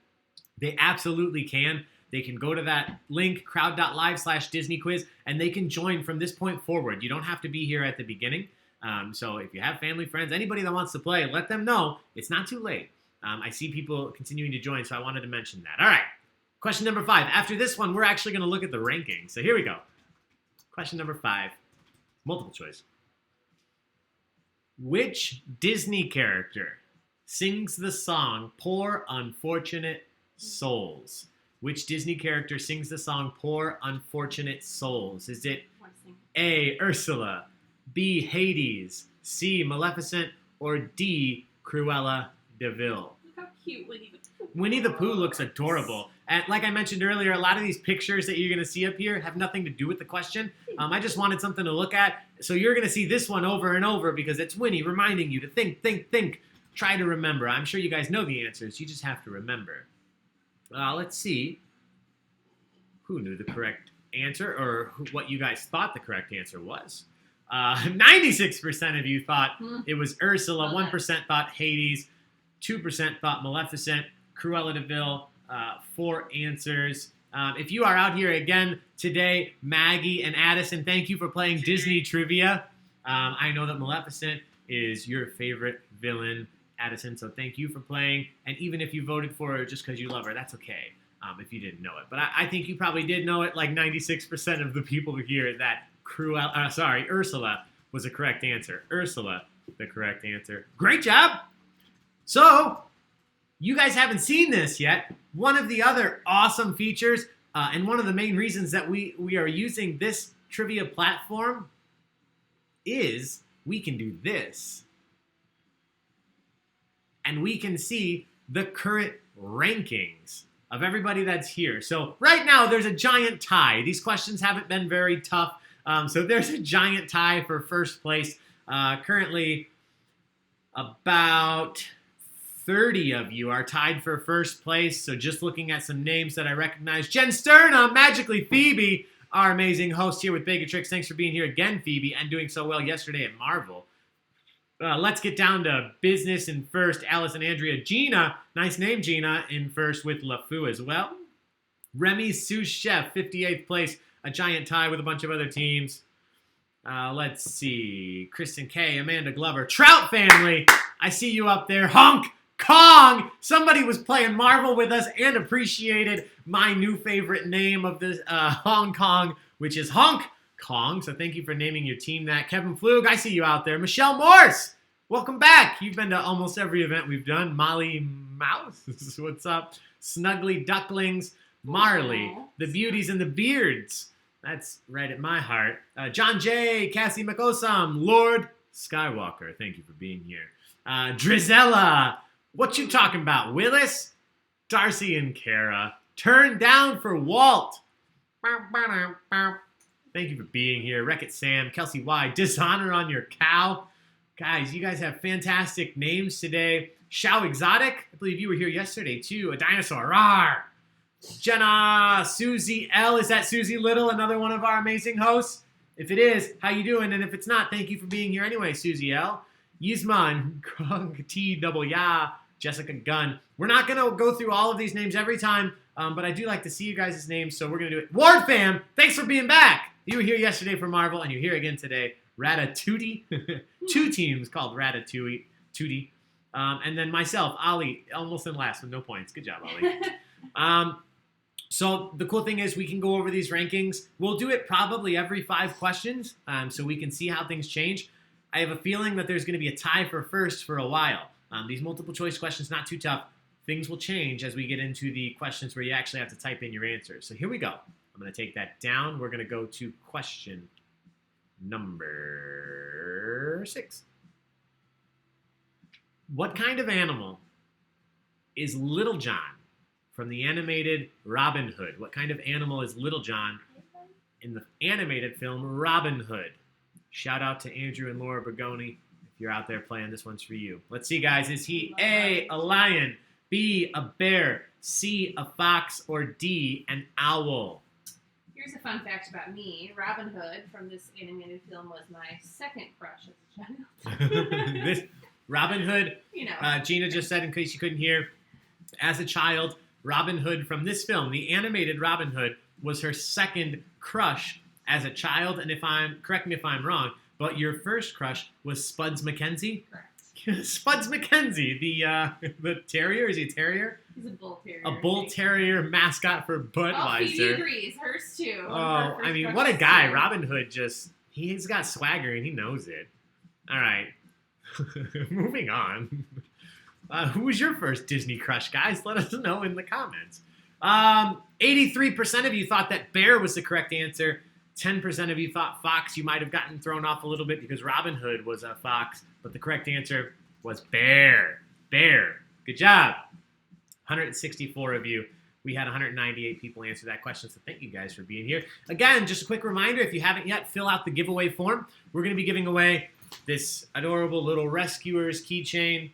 [SPEAKER 1] they absolutely can. They can go to that link, crowd.live/disneyquiz, and they can join from this point forward. You don't have to be here at the beginning. So if you have family, friends, anybody that wants to play, let them know. It's not too late. I see people continuing to join, so I wanted to mention that. All right, question number 5. After this one, we're actually going to look at the rankings. So here we go. Question number 5, multiple choice. Which Disney character sings the song Poor Unfortunate Souls? Which Disney character sings the song Poor Unfortunate Souls? Is it A, Ursula, B, Hades, C, Maleficent, or D, Cruella de Vil?
[SPEAKER 2] Look how cute Winnie the Pooh
[SPEAKER 1] Winnie the Pooh looks adorable. And like I mentioned earlier, a lot of these pictures that you're going to see up here have nothing to do with the question. I just wanted something to look at. So you're going to see this one over and over because it's Winnie reminding you to think, think, think. Try to remember. I'm sure you guys know the answers. You just have to remember. Let's see who knew the correct answer or what you guys thought the correct answer was. 96% of you thought it was Ursula. 1% thought Hades. 2% thought Maleficent. Cruella de Vil. 4 answers. If you are out here again today, Maggie and Addison, thank you for playing Disney Trivia. I know that Maleficent is your favorite villain, Addison, so thank you for playing. And even if you voted for her just because you love her, that's okay if you didn't know it. But I think you probably did know it, like 96% of the people here, that Ursula was the correct answer. Ursula, the correct answer. Great job! So, you guys haven't seen this yet. One of the other awesome features, and one of the main reasons that we are using this trivia platform is we can do this. And we can see the current rankings of everybody that's here. So right now, there's a giant tie. These questions haven't been very tough. So there's a giant tie for first place. Currently, about 30 of you are tied for first place. So just looking at some names that I recognize. Jen Sterna, Magically Phoebe, our amazing host here with Baig. Thanks for being here again, Phoebe, and doing so well yesterday at Marvel. Let's get down to business in first. Alice and Andrea. Gina, nice name, Gina, in first with LeFou as well. Remy Sous Chef, 58th place. A giant tie with a bunch of other teams. Let's see. Kristen K, Amanda Glover. Trout family, I see you up there. Honk Kong. Somebody was playing Marvel with us and appreciated my new favorite name of this Hong Kong, which is Honk Kong. So thank you for naming your team that. Kevin Flug, I see you out there. Michelle Morse, welcome back. You've been to almost every event we've done. Molly Mouse, what's up? Snuggly Ducklings. Marley, the Beauties and the Beards. That's right at my heart. John J, Cassie McOsam, Lord Skywalker, thank you for being here. Drizella, what you talking about? Willis, Darcy and Kara. Turn down for Walt. Thank you for being here. Wreck-It Sam, Kelsey Y, Dishonor on Your Cow. Guys, you guys have fantastic names today. Shao Exotic, I believe you were here yesterday too. A dinosaur, rawr. Jenna, Susie L, is that Susie Little, another one of our amazing hosts? If it is, how you doing? And if it's not, thank you for being here anyway, Susie L. Yizman, Krung T Double Ya, Jessica Gunn. We're not going to go through all of these names every time, but I do like to see you guys' names, so we're going to do it. Ward fam, thanks for being back. You were here yesterday for Marvel, and you're here again today. Ratatouille. 2 teams called Ratatouille. And then myself, Ali, almost in last with no points. Good job, Ali. So the cool thing is we can go over these rankings. We'll do it probably every 5 questions, so we can see how things change. I have a feeling that there's going to be a tie for first for a while. These multiple choice questions, not too tough. Things will change as we get into the questions where you actually have to type in your answers. So here we go. I'm going to take that down. We're going to go to question number 6. What kind of animal is Little John from the animated Robin Hood? What kind of animal is Little John in the animated film Robin Hood? Shout out to Andrew and Laura Bergoni. If you're out there playing, this one's for you. Let's see, guys. Is he A, a lion, B, a bear, C, a fox, or D, an owl?
[SPEAKER 2] Here's a fun fact about me. Robin Hood from this animated film was my second crush as a child.
[SPEAKER 1] Robin Hood,
[SPEAKER 2] You know.
[SPEAKER 1] Gina just said, in case you couldn't hear, as a child, Robin Hood from this film, the animated Robin Hood, was her second crush as a child. And correct me if I'm wrong, but your first crush was Spuds McKenzie?
[SPEAKER 2] Correct.
[SPEAKER 1] Spuds McKenzie, the terrier. Is he a terrier?
[SPEAKER 2] He's a bull terrier.
[SPEAKER 1] A bull terrier mascot for Budweiser.
[SPEAKER 2] Oh, Phoebe agrees. Hers too.
[SPEAKER 1] Oh, I mean, what a guy. Robin Hood he's got swagger and he knows it. All right. Moving on. Who was your first Disney crush, guys? Let us know in the comments. 83% of you thought that bear was the correct answer. 10% of you thought fox. You might have gotten thrown off a little bit because Robin Hood was a fox, but the correct answer was bear. Bear. Good job. 164 of you. We had 198 people answer that question, so thank you guys for being here. Again, just a quick reminder, if you haven't yet, fill out the giveaway form. We're going to be giving away this adorable little Rescuers keychain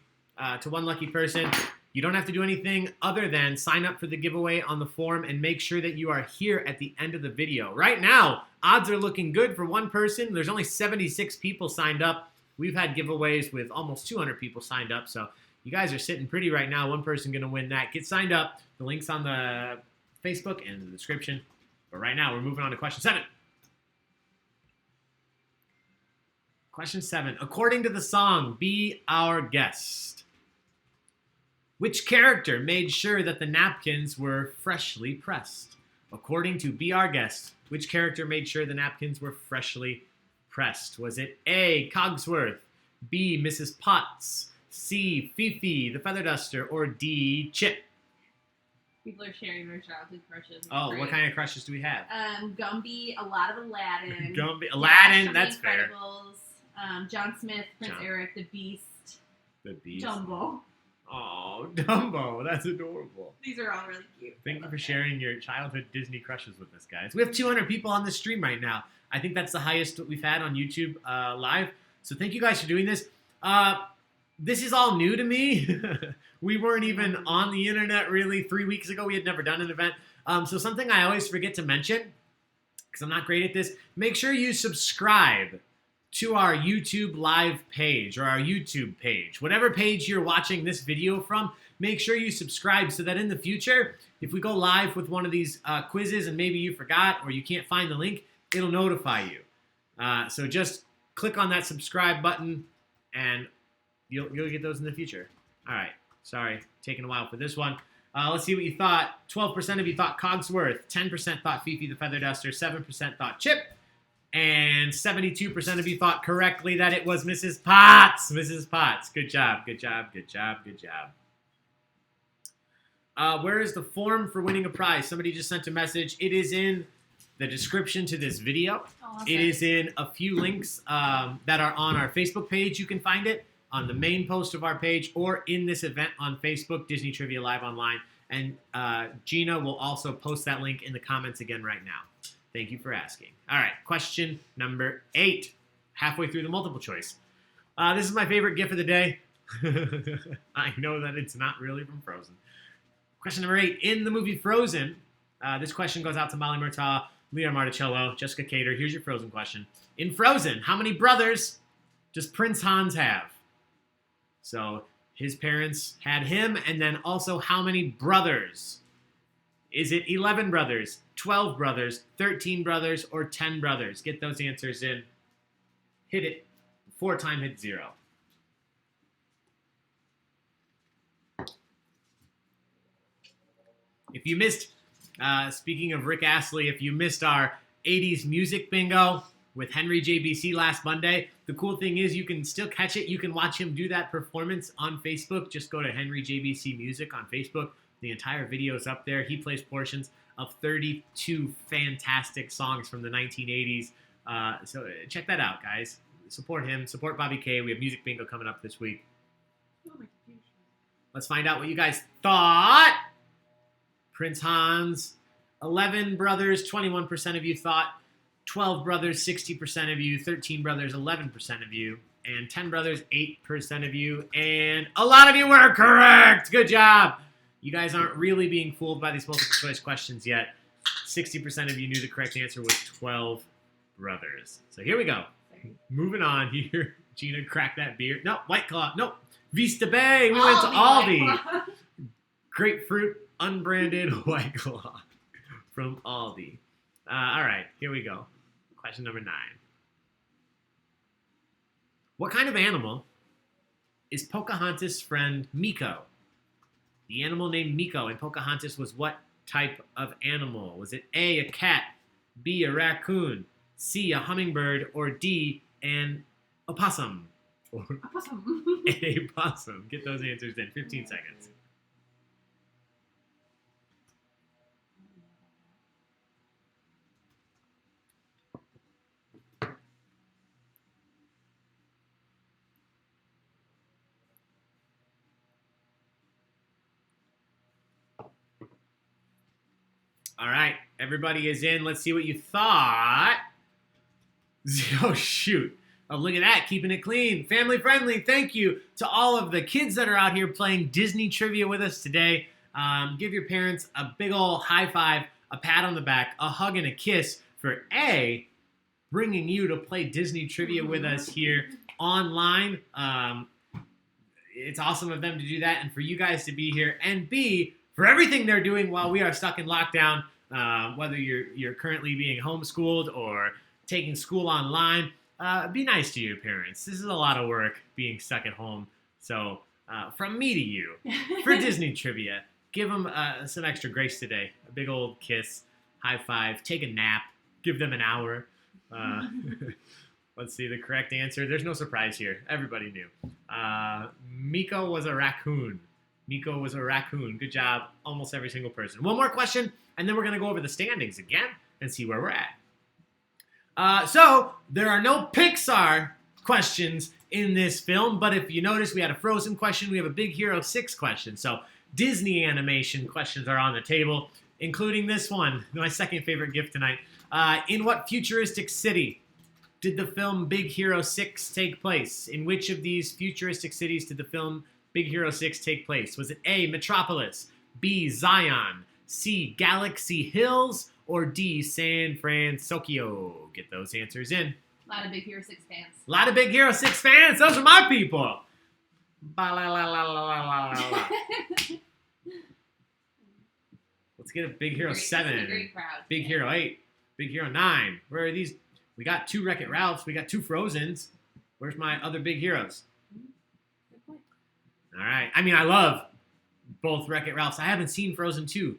[SPEAKER 1] to one lucky person. You don't have to do anything other than sign up for the giveaway on the form and make sure that you are here at the end of the video. Right now, odds are looking good for one person. There's only 76 people signed up. We've had giveaways with almost 200 people signed up, so you guys are sitting pretty right now. One person going to win that. Get signed up. The link's on the Facebook and the description. But right now, we're moving on to question 7. Question 7. According to the song, Be Our Guest, which character made sure that the napkins were freshly pressed? According to Be Our Guest, which character made sure the napkins were freshly pressed? Was it A, Cogsworth, B, Mrs. Potts, C, Fifi, the Feather Duster, or D, Chip?
[SPEAKER 2] People are sharing their childhood crushes. It's
[SPEAKER 1] Oh,
[SPEAKER 2] great.
[SPEAKER 1] what kind of crushes do we have?
[SPEAKER 2] Gumby, a lot of Aladdin.
[SPEAKER 1] Gumby, Aladdin,
[SPEAKER 2] Dash,
[SPEAKER 1] that's
[SPEAKER 2] The
[SPEAKER 1] fair.
[SPEAKER 2] Incredibles, John Smith, Prince
[SPEAKER 1] John.
[SPEAKER 2] Eric, the Beast,
[SPEAKER 1] The Beast.
[SPEAKER 2] Dumbo.
[SPEAKER 1] Oh, Dumbo, that's adorable.
[SPEAKER 2] These are all really cute.
[SPEAKER 1] Thank you for sharing your childhood Disney crushes with us, guys. We have 200 people on the stream right now. I think that's the highest we've had on YouTube live. So thank you guys for doing this. This is all new to me. We weren't even on the internet really 3 weeks ago. We had never done an event. So something I always forget to mention, because I'm not great at this, make sure you subscribe to our YouTube live page or our YouTube page. Whatever page you're watching this video from, make sure you subscribe so that in the future, if we go live with one of these quizzes and maybe you forgot or you can't find the link, it'll notify you. So just click on that subscribe button and you'll get those in the future. All right. Sorry, taking a while for this one. Let's see what you thought. 12% of you thought Cogsworth. 10% thought Fifi the Feather Duster. 7% thought Chip. And 72% of you thought correctly that it was Mrs. Potts. Mrs. Potts. Good job. Good job. Good job. Good job. Where is the form for winning a prize? Somebody just sent a message. It is in the description to this video.
[SPEAKER 2] Awesome.
[SPEAKER 1] It is in a few links that are on our Facebook page. You can find it on the main post of our page or in this event on Facebook, Disney Trivia Live Online. And Gina will also post that link in the comments again right now. Thank you for asking. All right, question number 8. Halfway through the multiple choice. This is my favorite GIF of the day. I know that it's not really from Frozen. Question number 8. In the movie Frozen, this question goes out to Molly Murtaugh, Leah Marticello, Jessica Cater. Here's your Frozen question. In Frozen, how many brothers does Prince Hans have? So his parents had him, and then also how many brothers? Is it 11 brothers, 12 brothers, 13 brothers, or 10 brothers? Get those answers in. Hit it. 4 time hit 0. If you missed, speaking of Rick Astley, if you missed our 80s music bingo with Henry JBC last Monday, the cool thing is you can still catch it. You can watch him do that performance on Facebook. Just go to Henry JBC Music on Facebook. The entire video is up there. He plays portions of 32 fantastic songs from the 1980s. So check that out, guys. Support him. Support Bobby K. We have music bingo coming up this week. Let's find out what you guys thought. Prince Hans, 11 brothers, 21% of you thought. 12 brothers, 60% of you. 13 brothers, 11% of you. And 10 brothers, 8% of you. And a lot of you were correct. Good job. You guys aren't really being fooled by these multiple choice questions yet. 60% of you knew the correct answer was 12 brothers. So here we go. Moving on here. Gina, crack that beer. No, White Claw. Nope. Vista Bay. We went to Aldi. Grapefruit, unbranded White Claw from Aldi. All right, here we go. Question number 9. What kind of animal is Pocahontas' friend Miko? The animal named Miko in Pocahontas was what type of animal? Was it A, a cat, B, a raccoon, C, a hummingbird, or D, an opossum? Or
[SPEAKER 2] Awesome.
[SPEAKER 1] a possum. Get those answers in 15 seconds. All right, everybody is in. Let's see what you thought. Oh, shoot. Oh, look at that, keeping it clean. Family friendly. Thank you to all of the kids that are out here playing Disney trivia with us today. Give your parents a big old high five, a pat on the back, a hug, and a kiss for A, bringing you to play Disney trivia with us here online. It's awesome of them to do that and for you guys to be here. And B, for everything they're doing while we are stuck in lockdown, whether you're currently being homeschooled or taking school online, be nice to your parents. This is a lot of work being stuck at home. So from me to you, for Disney trivia, give them some extra grace today. A big old kiss, high five, take a nap, give them an hour. Let's see the correct answer. There's no surprise here. Everybody knew. Miko was a raccoon. Miko was a raccoon. Good job. Almost every single person. One more question, and then we're going to go over the standings again and see where we're at. So, there are no Pixar questions in this film, but if you notice, we had a Frozen question. We have a Big Hero 6 question. So, Disney animation questions are on the table, including this one, my second favorite gift tonight. In what futuristic city did the film Big Hero 6 take place? In which of these futuristic cities did the film Big Hero 6 take place? Was it A, Metropolis, B, Zion, C, Galaxy Hills, or D, San Francisco? Get those answers in.
[SPEAKER 2] A lot of Big Hero 6 fans.
[SPEAKER 1] A lot of Big Hero 6 fans. Those are my people. Ba-la-la-la-la-la-la-la. Let's get a Big Hero 7.
[SPEAKER 2] This is a great crowd.
[SPEAKER 1] Big Hero 8. Big Hero 9. Where are these? We got 2 Wreck-It Ralphs. We got 2 Frozens. Where's my other Big Heroes?
[SPEAKER 2] Good point.
[SPEAKER 1] All right. I mean, I love both Wreck-It Ralphs. I haven't seen Frozen 2.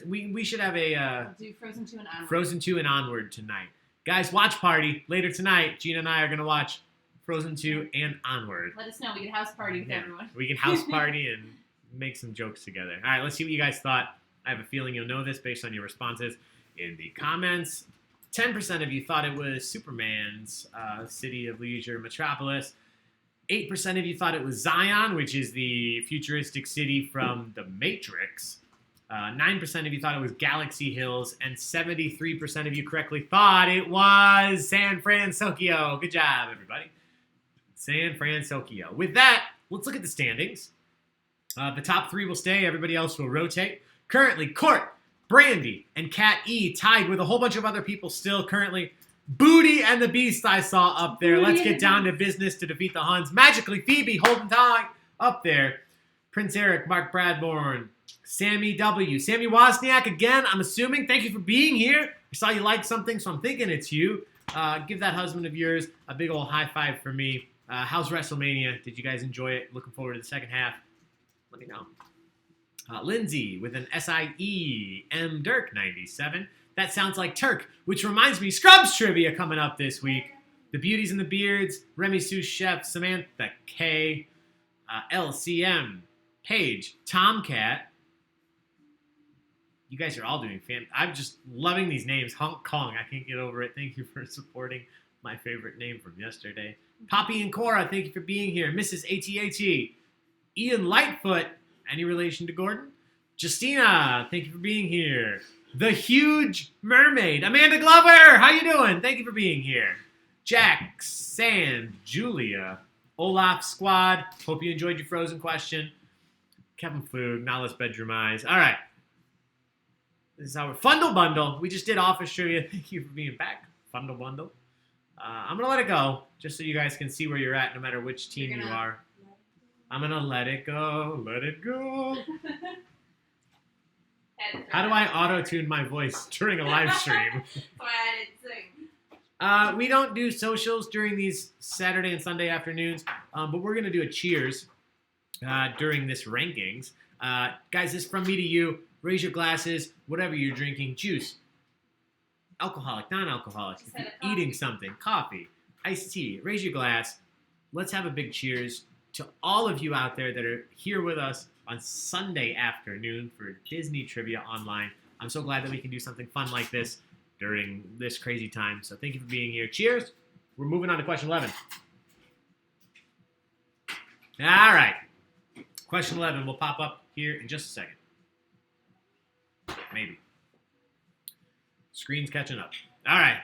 [SPEAKER 1] We should have a
[SPEAKER 2] Do Frozen 2 and onward.
[SPEAKER 1] Frozen 2 and onward tonight. Guys, watch party. Later tonight, Gina and I are going to watch Frozen 2 and onward.
[SPEAKER 2] Let us know. We can house party with everyone.
[SPEAKER 1] We can house party and make some jokes together. All right, let's see what you guys thought. I have a feeling you'll know this based on your responses in the comments. 10% of you thought it was Superman's City of Leisure Metropolis. 8% of you thought it was Zion, which is the futuristic city from The Matrix. 9% of you thought it was Galaxy Hills. And 73% of you correctly thought it was San Francisco. Good job, everybody. San Francisco. With that, let's look at the standings. The top 3 will stay. Everybody else will rotate. Currently, Court, Brandy, and Cat E tied with a whole bunch of other people still currently. Booty and the Beast I saw up there. Let's get down to business to defeat the Huns. Magically, Phoebe holding tight up there. Prince Eric, Mark Bradbourne, Sammy W. Sammy Wozniak again, I'm assuming. Thank you for being here. I saw you like something, so I'm thinking it's you. Give that husband of yours a big old high five for me. How's WrestleMania? Did you guys enjoy it? Looking forward to the second half. Let me know. Lindsay with an SIE. M. Dirk 97. That sounds like Turk, which reminds me, Scrubs trivia coming up this week. The Beauties and the Beards, Remy Sue Chef, Samantha K, LCM, Paige, Tomcat. You guys are all doing I'm just loving these names. Hong Kong, I can't get over it. Thank you for supporting my favorite name from yesterday. Poppy and Cora, thank you for being here. Mrs. ATAT. Ian Lightfoot, any relation to Gordon? Justina, thank you for being here. The Huge Mermaid, Amanda Glover, how you doing? Thank you for being here. Jack, Sand, Julia, Olaf Squad, hope you enjoyed your Frozen question. Kevin Food, Nala's Bedroom Eyes. All right. This is our Fundle Bundle. We just did office trivia. Thank you for being back. Fundle Bundle. I'm going to let it go just so you guys can see where you're at no matter which team you are. I'm going to let it go. Let it go. How do I auto-tune my voice during a live stream?
[SPEAKER 2] That's why I didn't sing.
[SPEAKER 1] We don't do socials during these Saturday and Sunday afternoons, but we're going to do a cheers during this rankings. Guys, this is from me to you. Raise your glasses, whatever you're drinking. Juice, alcoholic, non-alcoholic. If you're eating something, coffee, iced tea, raise your glass. Let's have a big cheers to all of you out there that are here with us on Sunday afternoon for Disney Trivia Online. I'm so glad that we can do something fun like this during this crazy time. So thank you for being here. Cheers. We're moving on to question 11. All right. Question 11 will pop up here in just a second. Maybe. Screen's catching up. All right.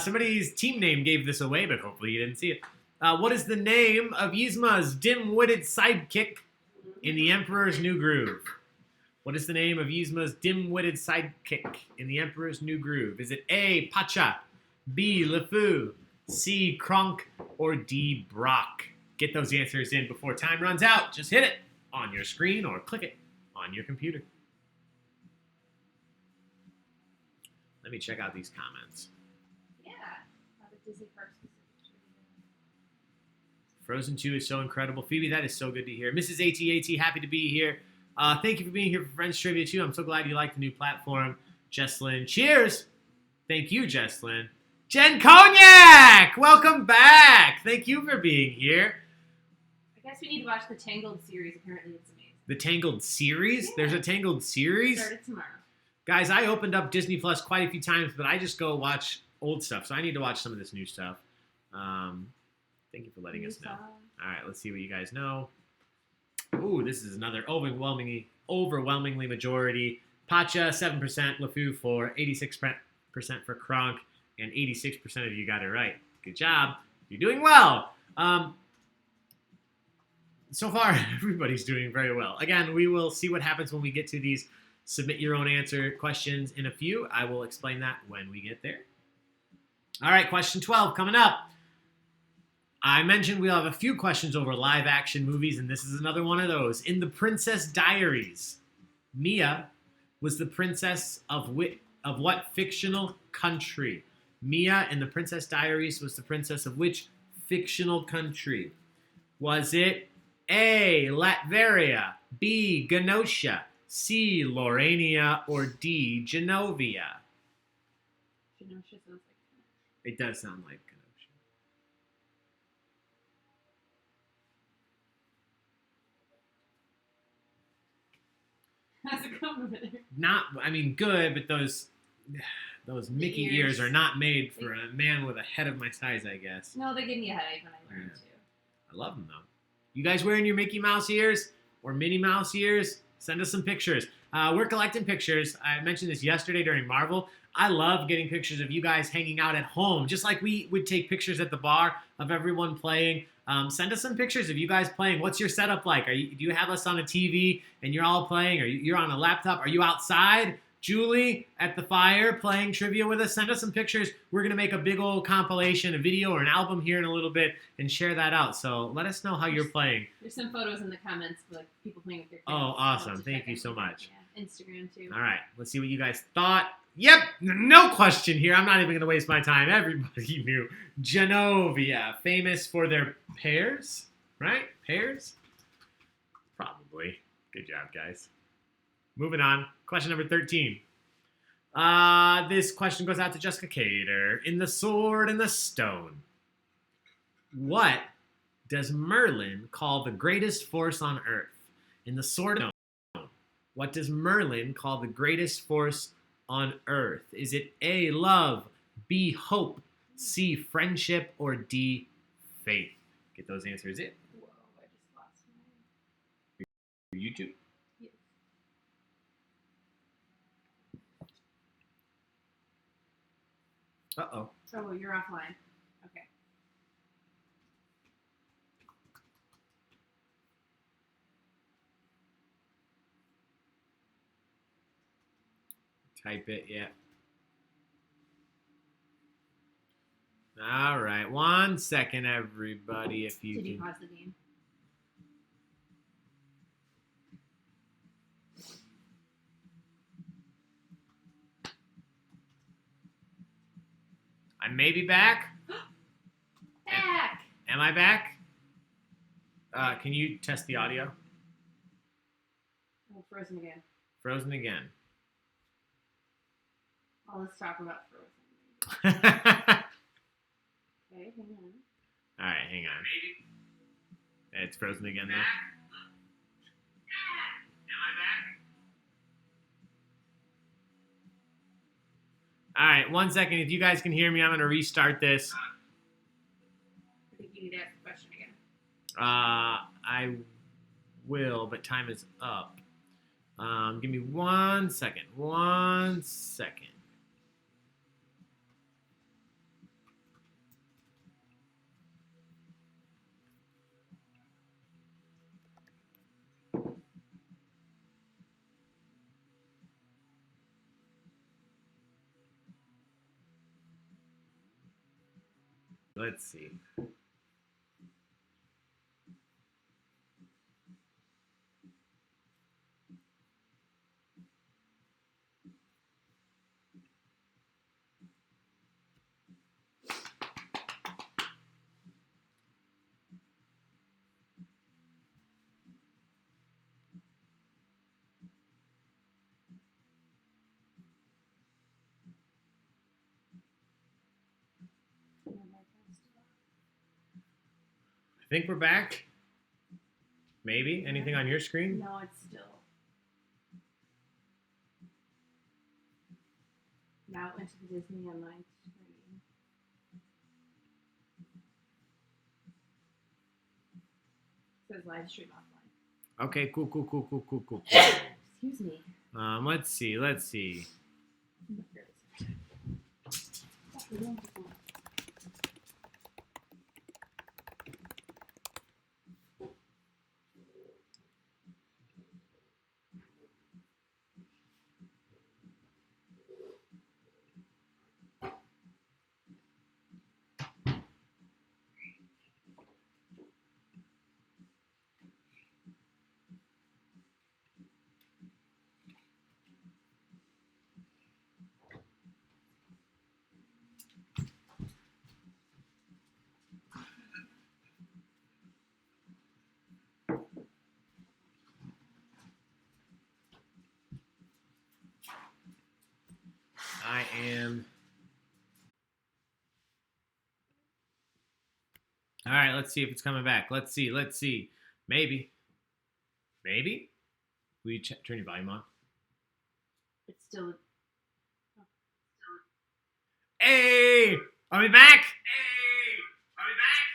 [SPEAKER 1] Somebody's team name gave this away, but hopefully you didn't see it. What is the name of Yzma's dim-witted sidekick in The Emperor's New Groove? What is the name of Yzma's dim-witted sidekick in The Emperor's New Groove? Is it A, Pacha, B, LeFou, C, Kronk, or D, Brock? Get those answers in before time runs out. Just hit it on your screen or click it on your computer. Let me check out these comments.
[SPEAKER 2] Yeah. Not a Disney park specific.
[SPEAKER 1] Frozen 2 is so incredible. Phoebe, that is so good to hear. Mrs. AT, happy to be here. Thank you for being here for Friends Trivia, too. I'm so glad you like the new platform. Jesslyn, cheers. Thank you, Jesslyn. Jen Cognac, welcome back. Thank you for being here.
[SPEAKER 2] I guess we need to watch the Tangled series. Apparently, it's amazing.
[SPEAKER 1] The Tangled series?
[SPEAKER 2] Yeah.
[SPEAKER 1] There's a Tangled series?
[SPEAKER 2] Started tomorrow.
[SPEAKER 1] Guys, I opened up Disney Plus quite a few times, but I just go watch old stuff. So I need to watch some of this new stuff. Thank you for letting us know. All right, let's see what you guys know. Ooh, this is another overwhelmingly majority. Pacha, 7%. LeFou, 4. 86% for Kronk. And 86% of you got it right. Good job. You're doing well. So far, everybody's doing very well. Again, we will see what happens when we get to these submit your own answer questions in a few. I will explain that when we get there. All right, question 12 coming up. I mentioned we'll have a few questions over live action movies, and this is another one of those. In The Princess Diaries, Mia was the princess of what fictional country? Mia in The Princess Diaries was the princess of which fictional country? Was it A, Latveria, B, Ganosia, C, Laurania, or D, Genovia?
[SPEAKER 2] Genosha sounds like
[SPEAKER 1] It does sound like Genosha.
[SPEAKER 2] How's it going over there?
[SPEAKER 1] Good, but those Mickey ears are not made for a man with a head of my size, I guess.
[SPEAKER 2] No, they give me a headache when I wear them, too.
[SPEAKER 1] I love them, though. You guys wearing your Mickey Mouse ears or Minnie Mouse ears? Send us some pictures. We're collecting pictures. I mentioned this yesterday during Marvel. I love getting pictures of you guys hanging out at home, just like we would take pictures at the bar of everyone playing. Send us some pictures of you guys playing. What's your setup like? Do you have us on a TV and you're all playing? Or you're on a laptop? Are you outside, Julie, at the fire playing trivia with us? Send us some pictures. We're going to make a big old compilation, a video or an album here in a little bit and share that out. So let us know how you're playing.
[SPEAKER 2] There's some photos in the comments of people playing with their kids.
[SPEAKER 1] Oh, awesome. Thank you so much.
[SPEAKER 2] Yeah, Instagram, too.
[SPEAKER 1] All right. Let's see what you guys thought. Yep, no question here. I'm not even going to waste my time. Everybody knew. Genovia, famous for their pears, right? Pears? Probably. Good job, guys. Moving on. Question number 13. This question goes out to Jessica Cater. In The Sword and the Stone, what does Merlin call the greatest force on Earth? In The Sword and the Stone, what does Merlin call the greatest force on Earth? Is it A, love, B, hope, C, friendship, or D, faith? Get those answers in.
[SPEAKER 2] Whoa, I just lost mine.
[SPEAKER 1] YouTube.
[SPEAKER 2] Yes.
[SPEAKER 1] Uh-oh.
[SPEAKER 2] Oh, you're offline. Okay.
[SPEAKER 1] Type it, yeah. All right, 1 second, everybody, if you
[SPEAKER 2] Did you
[SPEAKER 1] can.
[SPEAKER 2] pause the game?
[SPEAKER 1] I may be back.
[SPEAKER 2] Back!
[SPEAKER 1] Am I back? Can you test the audio?
[SPEAKER 2] Oh, frozen again.
[SPEAKER 1] Frozen again.
[SPEAKER 2] Oh, let's talk about Frozen.
[SPEAKER 1] All
[SPEAKER 2] Okay, hang on.
[SPEAKER 1] right, hang on. It's frozen again, though. Am I back? All right, 1 second. If you guys can hear me, I'm going to restart this.
[SPEAKER 2] I think you need to ask the question again.
[SPEAKER 1] I will, but time is up. Give me 1 second. 1 second. Let's see. I think we're back. Maybe. Anything on your screen?
[SPEAKER 2] No, it's still. Now it went to the Disney online screen. It says live stream offline.
[SPEAKER 1] Okay, cool.
[SPEAKER 2] Excuse me.
[SPEAKER 1] Let's see. I am. All right, let's see if it's coming back. Let's see. Maybe. Will you turn your volume on?
[SPEAKER 2] It's still.
[SPEAKER 1] Hey! Are we back?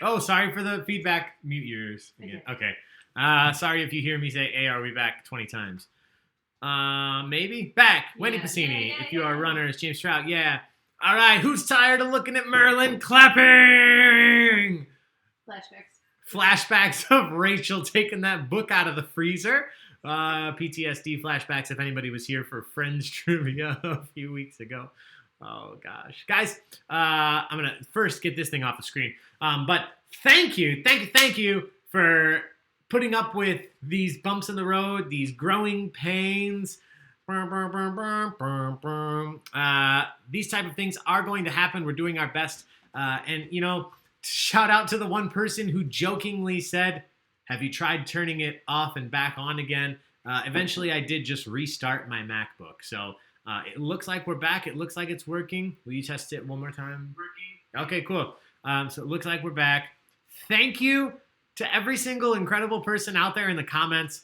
[SPEAKER 1] Oh, sorry for the feedback. Mute yours again. Okay. Sorry if you hear me say, hey, are we back 20 times. Maybe? Back. Wendy Piscini. If you are runners, James Trout. Yeah. All right. Who's tired of looking at Merlin clapping? Flashbacks of Rachel taking that book out of the freezer. PTSD flashbacks if anybody was here for Friends trivia a few weeks ago. Oh, gosh. Guys, I'm going to first get this thing off the screen. But thank you for putting up with these bumps in the road, these growing pains. These type of things are going to happen. We're doing our best. And, you know, shout out to the one person who jokingly said, have you tried turning it off and back on again? Eventually, I did just restart my MacBook. So it looks like we're back. It looks like it's working. Will you test it one more time? Working. Okay, cool. So it looks like we're back. Thank you to every single incredible person out there in the comments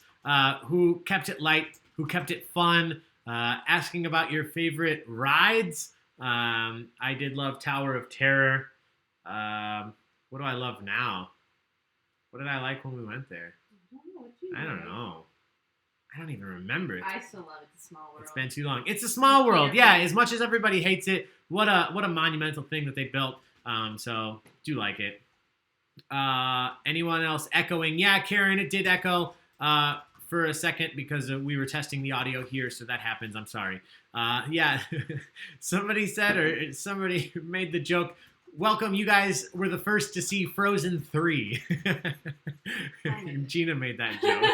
[SPEAKER 1] who kept it light, who kept it fun, asking about your favorite rides. I did love Tower of Terror. What do I love now? What did I like when we went there? I don't know. I don't even remember it.
[SPEAKER 2] I still love it. It's a small world.
[SPEAKER 1] It's been too long. It's a small world. Yeah, as much as everybody hates it, what a monumental thing that they built. So do like it. Anyone else echoing? Yeah, Karen, it did echo for a second because we were testing the audio here, so that happens. I'm sorry. Yeah, somebody said, or somebody made the joke, welcome, you guys were the first to see Frozen 3. Gina made that joke.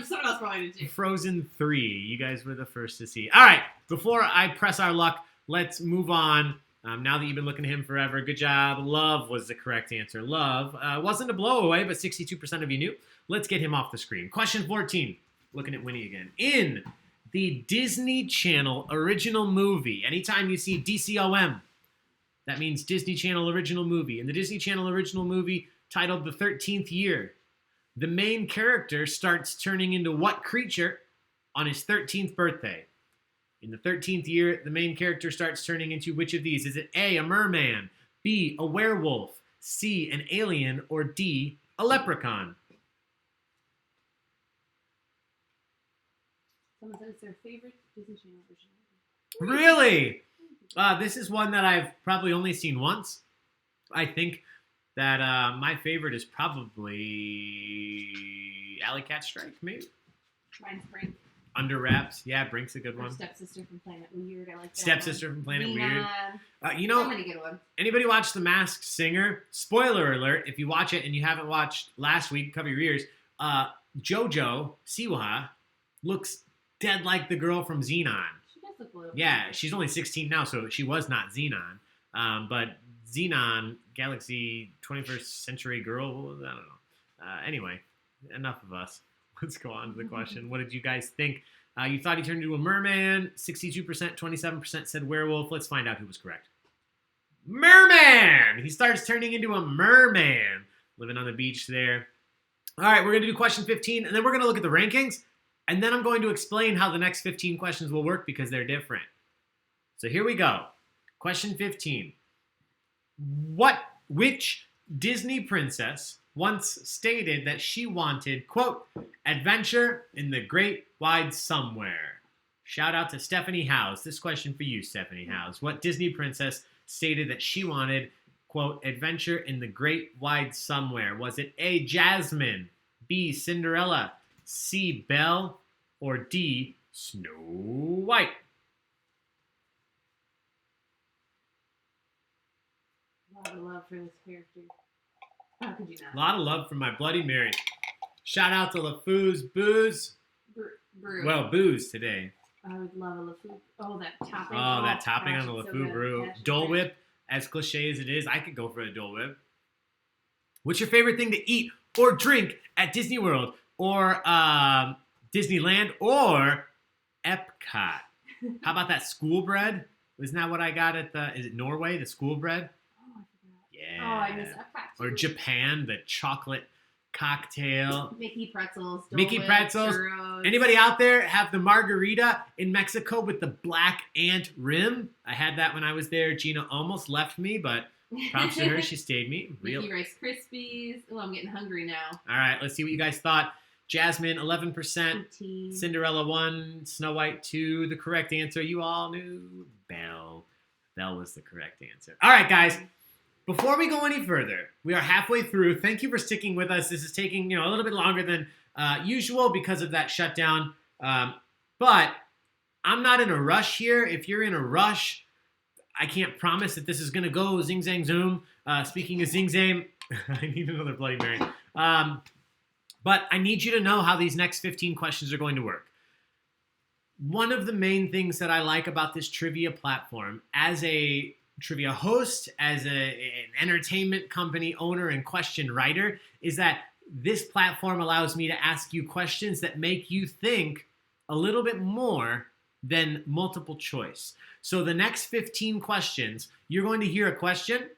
[SPEAKER 2] Someone else probably did too.
[SPEAKER 1] Frozen 3, you guys were the first to see. All right, before I press our luck, let's move on. Now that you've been looking at him forever, good job. Love was the correct answer. Love wasn't a blowaway, but 62% of you knew. Let's get him off the screen. Question 14, looking at Winnie again. In the Disney Channel original movie, anytime you see DCOM, that means Disney Channel original movie. In the Disney Channel original movie titled The 13th Year, the main character starts turning into what creature on his 13th birthday? In the 13th year, the main character starts turning into which of these? Is it A, a merman, B, a werewolf, C, an alien, or D, a leprechaun?
[SPEAKER 2] Someone said it's their favorite Disney Channel original.
[SPEAKER 1] Really? This is one that I've probably only seen once. I think that my favorite is probably Alley Cat Strike, maybe?
[SPEAKER 2] Mine's Brink.
[SPEAKER 1] Under Wraps. Yeah, Brink's a good
[SPEAKER 2] Or
[SPEAKER 1] one.
[SPEAKER 2] Stepsister from Planet Weird. I like that.
[SPEAKER 1] Stepsister from Planet Weird.
[SPEAKER 2] Weird. So many good ones.
[SPEAKER 1] Anybody watch The Masked Singer? Spoiler alert, if you watch it and you haven't watched last week, cover your ears, JoJo Siwa looks dead like the girl from Xenon.
[SPEAKER 2] She does look a little
[SPEAKER 1] Yeah, she's only 16 now, so she was not Xenon. But Xenon, Galaxy 21st Century Girl, I don't know. Anyway, enough of us. Let's go on to the question. What did you guys think? You thought he turned into a merman. 62%, 27% said werewolf. Let's find out who was correct. Merman! He starts turning into a merman. Living on the beach there. All right, we're going to do question 15, and then we're going to look at the rankings, and then I'm going to explain how the next 15 questions will work because they're different. So here we go. Question 15. Which Disney princess once stated that she wanted, quote, adventure in the great wide somewhere? Shout out to Stephanie Howes. This question for you, Stephanie Howes. What Disney princess stated that she wanted, quote, adventure in the great wide somewhere? Was it A, Jasmine, B, Cinderella, C, Belle, or D, Snow White?
[SPEAKER 2] A lot of love for this character. How could you not?
[SPEAKER 1] A lot of love from my Bloody Mary. Shout out to LeFou's Booze.
[SPEAKER 2] Brew.
[SPEAKER 1] Well, booze today.
[SPEAKER 2] I would love a LeFou. Oh, that topping.
[SPEAKER 1] Oh, that topping
[SPEAKER 2] gosh,
[SPEAKER 1] on the
[SPEAKER 2] it's so
[SPEAKER 1] LeFou
[SPEAKER 2] good.
[SPEAKER 1] brew.
[SPEAKER 2] Passion
[SPEAKER 1] Dole
[SPEAKER 2] fruit.
[SPEAKER 1] Whip, as cliche as it is, I could go for a Dole Whip. What's your favorite thing to eat or drink at Disney World or Disneyland or Epcot? How about that school bread? Isn't that what I got at is it Norway, the school bread?
[SPEAKER 2] Oh, I forgot.
[SPEAKER 1] Yeah.
[SPEAKER 2] Oh, I miss Epcot too.
[SPEAKER 1] Or Japan, the chocolate cocktail.
[SPEAKER 2] Mickey pretzels. Dole
[SPEAKER 1] Mickey
[SPEAKER 2] Whip,
[SPEAKER 1] pretzels.
[SPEAKER 2] churros.
[SPEAKER 1] Anybody out there have the margarita in Mexico with the black ant rim? I had that when I was there. Gina almost left me, but props to her. She stayed me.
[SPEAKER 2] Mickey Rice Krispies. Oh, I'm getting hungry now.
[SPEAKER 1] All right, let's see what you guys thought. Jasmine, 11%.
[SPEAKER 2] 15.
[SPEAKER 1] Cinderella, 1. Snow White, 2. The correct answer, you all knew. Belle. Belle was the correct answer. All right, guys. Before we go any further, we are halfway through. Thank you for sticking with us. This is taking a little bit longer than usual because of that shutdown. But I'm not in a rush here. If you're in a rush, I can't promise that this is going to go zing, zang, zoom. Speaking of zing, zang, I need another Bloody Mary. But I need you to know how these next 15 questions are going to work. One of the main things that I like about this trivia platform as a trivia host, as an entertainment company owner and question writer, is that this platform allows me to ask you questions that make you think a little bit more than multiple choice. So the next 15 questions, you're going to hear a question,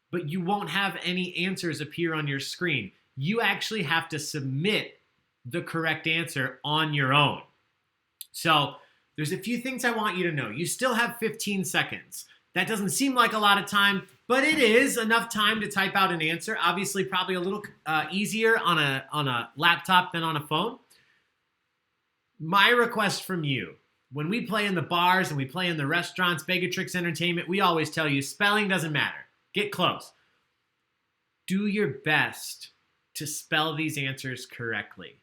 [SPEAKER 1] but you won't have any answers appear on your screen. You actually have to submit the correct answer on your own. So there's a few things I want you to know. You still have 15 seconds. That doesn't seem like a lot of time, but it is enough time to type out an answer. Obviously, probably a little easier on a laptop than on a phone. My request from you, when we play in the bars and we play in the restaurants, Begatrix Entertainment, we always tell you spelling doesn't matter. Get close. Do your best to spell these answers correctly.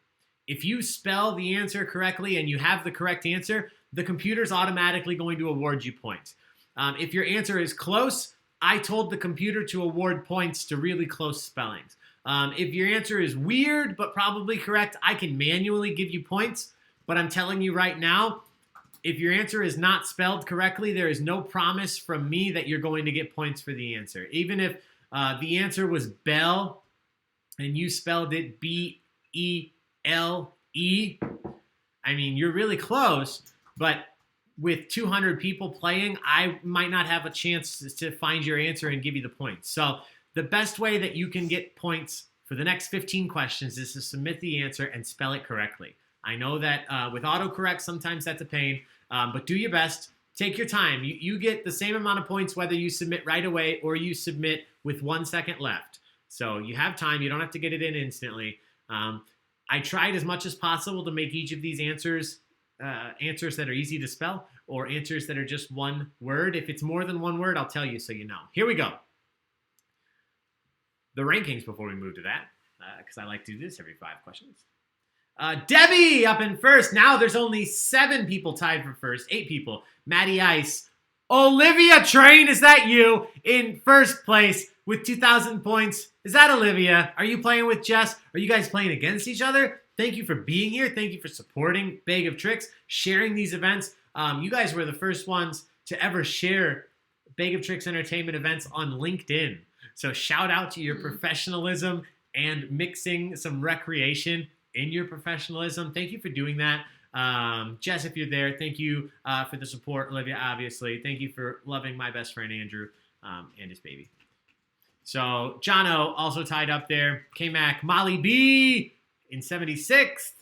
[SPEAKER 1] If you spell the answer correctly and you have the correct answer, the computer's automatically going to award you points. If your answer is close, I told the computer to award points to really close spellings. If your answer is weird but probably correct, I can manually give you points. But I'm telling you right now, if your answer is not spelled correctly, there is no promise from me that you're going to get points for the answer. Even if the answer was Belle and you spelled it B-E-L-E, I mean, you're really close, but with 200 people playing, I might not have a chance to find your answer and give you the points. So the best way that you can get points for the next 15 questions is to submit the answer and spell it correctly. I know that with autocorrect, sometimes that's a pain, but do your best. Take your time. You get the same amount of points whether you submit right away or you submit with 1 second left. So you have time. You don't have to get it in instantly. I tried as much as possible to make each of these answers that are easy to spell or answers that are just one word. If it's more than one word, I'll tell you so you know. Here we go. The rankings before we move to that, because I like to do this every 5 questions. Debbie up in first. Now there's only 7 people tied for first. 8 people. Maddie Ice. Olivia Train, is that you? In first place with 2,000 points. Is that Olivia? Are you playing with Jess? Are you guys playing against each other? Thank you for being here. Thank you for supporting Baig of Tricks, sharing these events. You guys were the first ones to ever share Baig of Tricks Entertainment events on LinkedIn. So shout out to your professionalism and mixing some recreation in your professionalism. Thank you for doing that. Jess, if you're there, thank you for the support. Olivia, obviously. Thank you for loving my best friend, Andrew, and his baby. So Jono also tied up there. K-Mac, Molly B in 76th.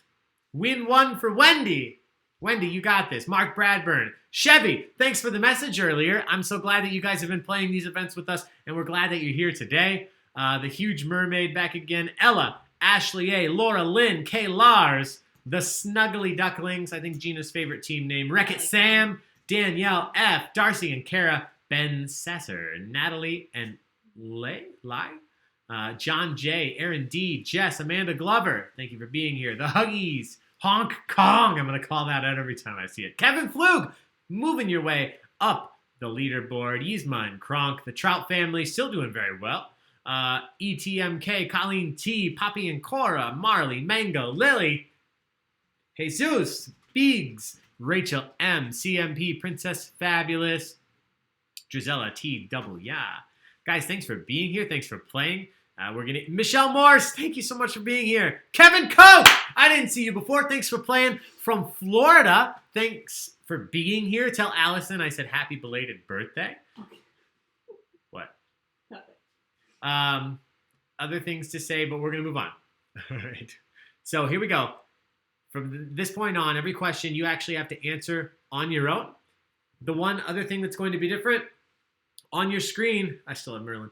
[SPEAKER 1] Win 1 for Wendy. Wendy, you got this. Mark Bradburn. Chevy, thanks for the message earlier. I'm so glad that you guys have been playing these events with us, and we're glad that you're here today. The Huge Mermaid back again. Ella, Ashley A, Laura Lynn, Kay Lars, the Snuggly Ducklings, I think Gina's favorite team name. Wreck-It Sam, Danielle F, Darcy and Kara, Ben Sesser, Natalie and Lai, John J, Aaron D, Jess, Amanda Glover, thank you for being here. The Huggies, Honk Kong, I'm going to call that out every time I see it. Kevin Flug, moving your way up the leaderboard. Yzma and Kronk, the Trout family, still doing very well. ETMK, Colleen T, Poppy and Cora, Marley, Mango, Lily, Jesus, Biggs, Rachel M, CMP, Princess Fabulous, Drizella T, Double Yeah. Guys, thanks for being here. Thanks for playing. Michelle Morse, thank you so much for being here. Kevin Coe, I didn't see you before. Thanks for playing from Florida. Thanks for being here. Tell Allison I said happy belated birthday.
[SPEAKER 2] Okay.
[SPEAKER 1] What?
[SPEAKER 2] Nothing.
[SPEAKER 1] Other things to say, but we're going to move on. All right. So here we go. From this point on, every question you actually have to answer on your own. The one other thing that's going to be different, on your screen, I still have Merlin,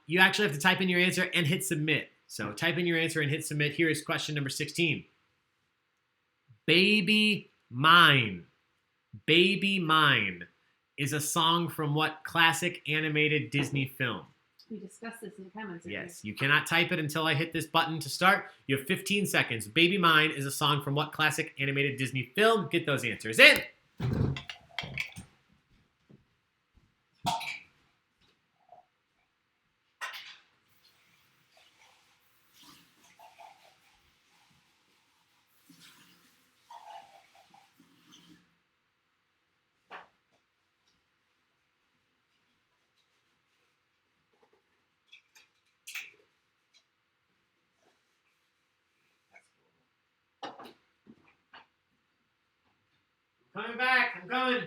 [SPEAKER 1] you actually have to type in your answer and hit submit. So type in your answer and hit submit. Here is question number 16. Baby Mine. Baby Mine is a song from what classic animated Disney film?
[SPEAKER 2] We discussed this in the comments.
[SPEAKER 1] Yes, you cannot type it until I hit this button to start. You have 15 seconds. Baby Mine is a song from what classic animated Disney film? Get those answers in. Coming back. I'm coming.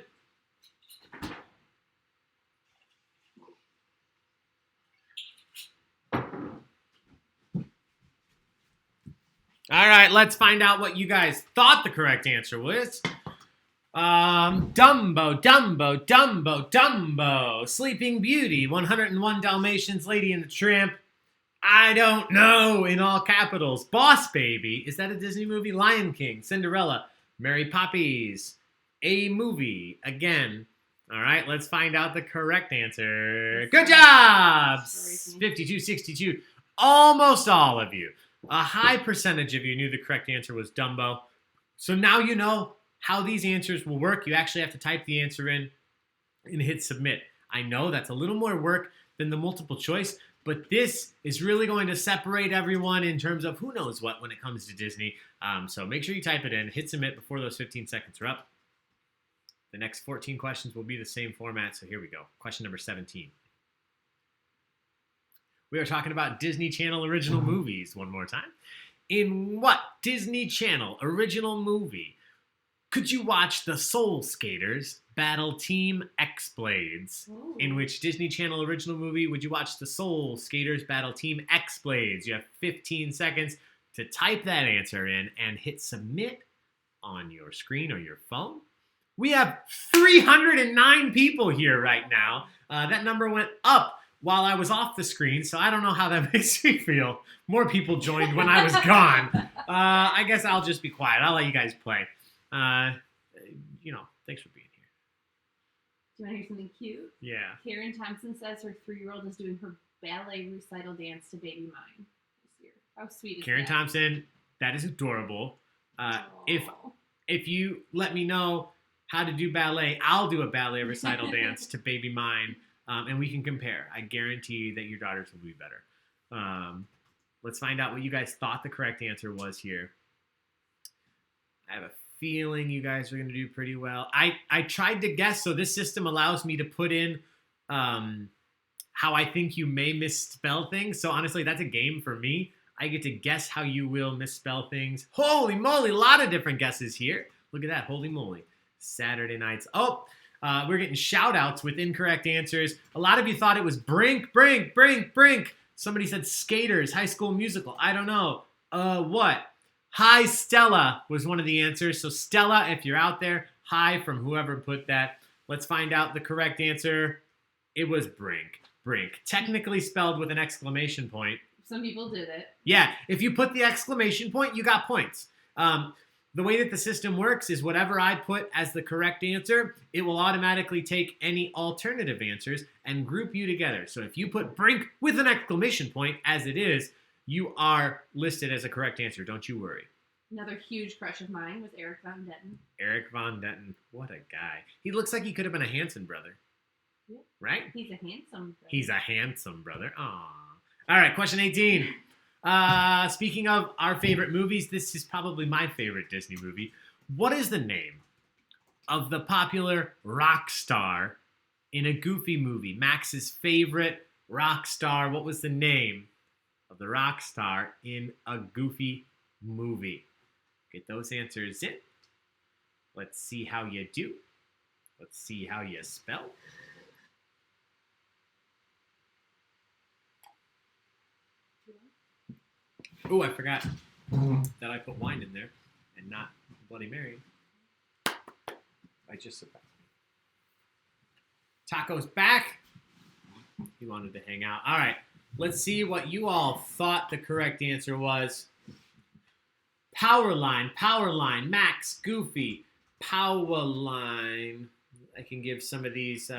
[SPEAKER 1] All right, let's find out what you guys thought the correct answer was. Dumbo, Dumbo, Dumbo, Dumbo. Sleeping Beauty, 101 Dalmatians, Lady and the Tramp. I don't know, in all capitals. Boss Baby, is that a Disney movie? Lion King, Cinderella, Mary Poppins. A movie, again. All right, let's find out the correct answer. Good job! 52-62. Almost all of you. A high percentage of you knew the correct answer was Dumbo. So now you know how these answers will work. You actually have to type the answer in and hit submit. I know that's a little more work than the multiple choice, but this is really going to separate everyone in terms of who knows what when it comes to Disney. So make sure you type it in, hit submit before those 15 seconds are up. The next 14 questions will be the same format, so here we go. Question number 17. We are talking about Disney Channel original movies one more time. In what Disney Channel original movie could you watch the Soul Skaters battle Team X-Blades?
[SPEAKER 2] Ooh.
[SPEAKER 1] In which Disney Channel original movie would you watch the Soul Skaters battle Team X-Blades? You have 15 seconds to type that answer in and hit submit on your screen or your phone. We have 309 people here right now. That number went up while I was off the screen, so I don't know how that makes me feel. More people joined when I was gone. I guess I'll just be quiet. I'll let you guys play. Thanks for being here.
[SPEAKER 2] Do you want to hear something cute?
[SPEAKER 1] Yeah.
[SPEAKER 2] Karen Thompson says her 3-year-old is doing her ballet recital dance to Baby Mine this year. How sweet is
[SPEAKER 1] Karen
[SPEAKER 2] that?
[SPEAKER 1] Thompson, That is adorable.
[SPEAKER 2] Aw.
[SPEAKER 1] If you let me know how to do ballet, I'll do a ballet recital dance to Baby Mine, and we can compare. I guarantee that your daughters will be better. Let's find out what you guys thought the correct answer was here. I have a feeling you guys are going to do pretty well. I tried to guess, so this system allows me to put in how I think you may misspell things. So honestly, that's a game for me. I get to guess how you will misspell things. Holy moly, a lot of different guesses here. Look at that, holy moly. Saturday nights. Oh, we're getting shout outs with incorrect answers. A lot of you thought it was Brink. Somebody said Skaters, High School Musical. I don't know. What? Hi, Stella was one of the answers. So Stella, if you're out there, hi from whoever put that. Let's find out the correct answer. It was Brink. Technically spelled with an exclamation point.
[SPEAKER 2] Some people did it.
[SPEAKER 1] Yeah, if you put the exclamation point, you got points. The way that the system works is whatever I put as the correct answer, it will automatically take any alternative answers and group you together. So if you put Brink with an exclamation point, as it is, you are listed as a correct answer. Don't you worry.
[SPEAKER 2] Another huge crush of mine was Eric Von Detten.
[SPEAKER 1] Eric Von Detten, what a guy. He looks like he could have been a Hanson brother.
[SPEAKER 2] Yeah.
[SPEAKER 1] Right?
[SPEAKER 2] He's a handsome brother.
[SPEAKER 1] He's a handsome brother. Aww. All right, question 18. Speaking of our favorite movies, this is probably my favorite Disney movie. What is the name of the popular rock star in a Goofy movie? Max's favorite rock star. What was the name of the rock star in a Goofy movie? Get those answers in. Let's see how you do. Let's see how you spell. Oh, I forgot that I put wine in there and not Bloody Mary. I just surprised me. Taco's back. He wanted to hang out. All right, let's see what you all thought the correct answer was. Powerline, Max, Goofy, Powerline. I can give some of these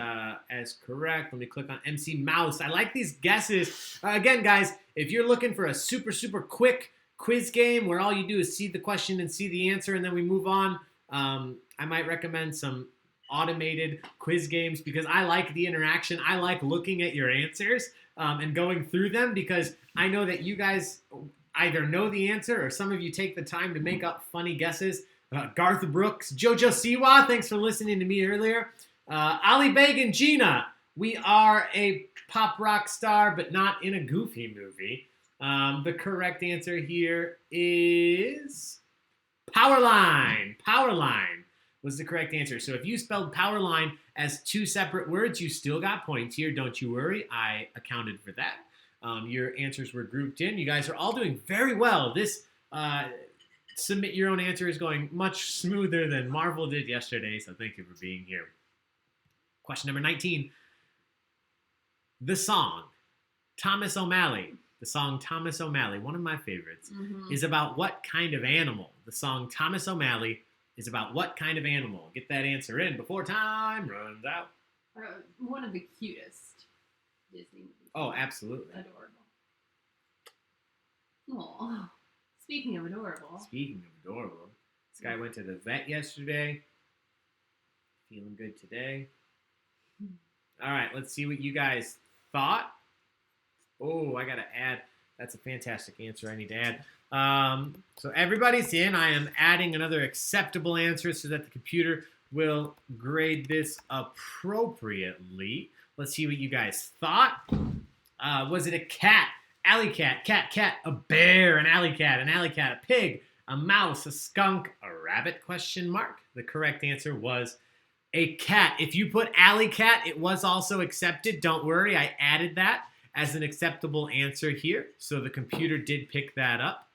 [SPEAKER 1] as correct. Let me click on MC Mouse. I like these guesses. Again, guys, if you're looking for a super quick quiz game where all you do is see the question and see the answer and then we move on, I might recommend some automated quiz games because I like the interaction. I like looking at your answers and going through them because I know that you guys either know the answer or some of you take the time to make up funny guesses. Garth Brooks, Jojo Siwa, thanks for listening to me earlier. Ali Baig and Gina, we are a pop rock star, but not in a Goofy movie. The correct answer here is Powerline. Powerline was the correct answer. So if you spelled Powerline as two separate words, you still got points here. Don't you worry. I accounted for that. Your answers were grouped in. You guys are all doing very well. This submit your own answer is going much smoother than Marvel did yesterday, so thank you for being here. Question number 19. The song Thomas O'Malley, one of my favorites, is about what kind of animal? The song Thomas O'Malley is about what kind of animal? Get that answer in before time runs out.
[SPEAKER 2] One of the cutest Disney movies.
[SPEAKER 1] Oh, absolutely.
[SPEAKER 2] Adorable. Aww. Speaking of adorable. This guy went to the vet yesterday.
[SPEAKER 1] Feeling good today. All right, let's see what you guys thought. Oh, I got to add. That's a fantastic answer I need to add. So everybody's in. I am adding another acceptable answer so that the computer will grade this appropriately. Let's see what you guys thought. Was it a cat? Alley cat, cat, a bear, an alley cat, a pig, a mouse, a skunk, a rabbit, question mark. The correct answer was a cat. If you put alley cat, it was also accepted. Don't worry, I added that as an acceptable answer here. So the computer did pick that up.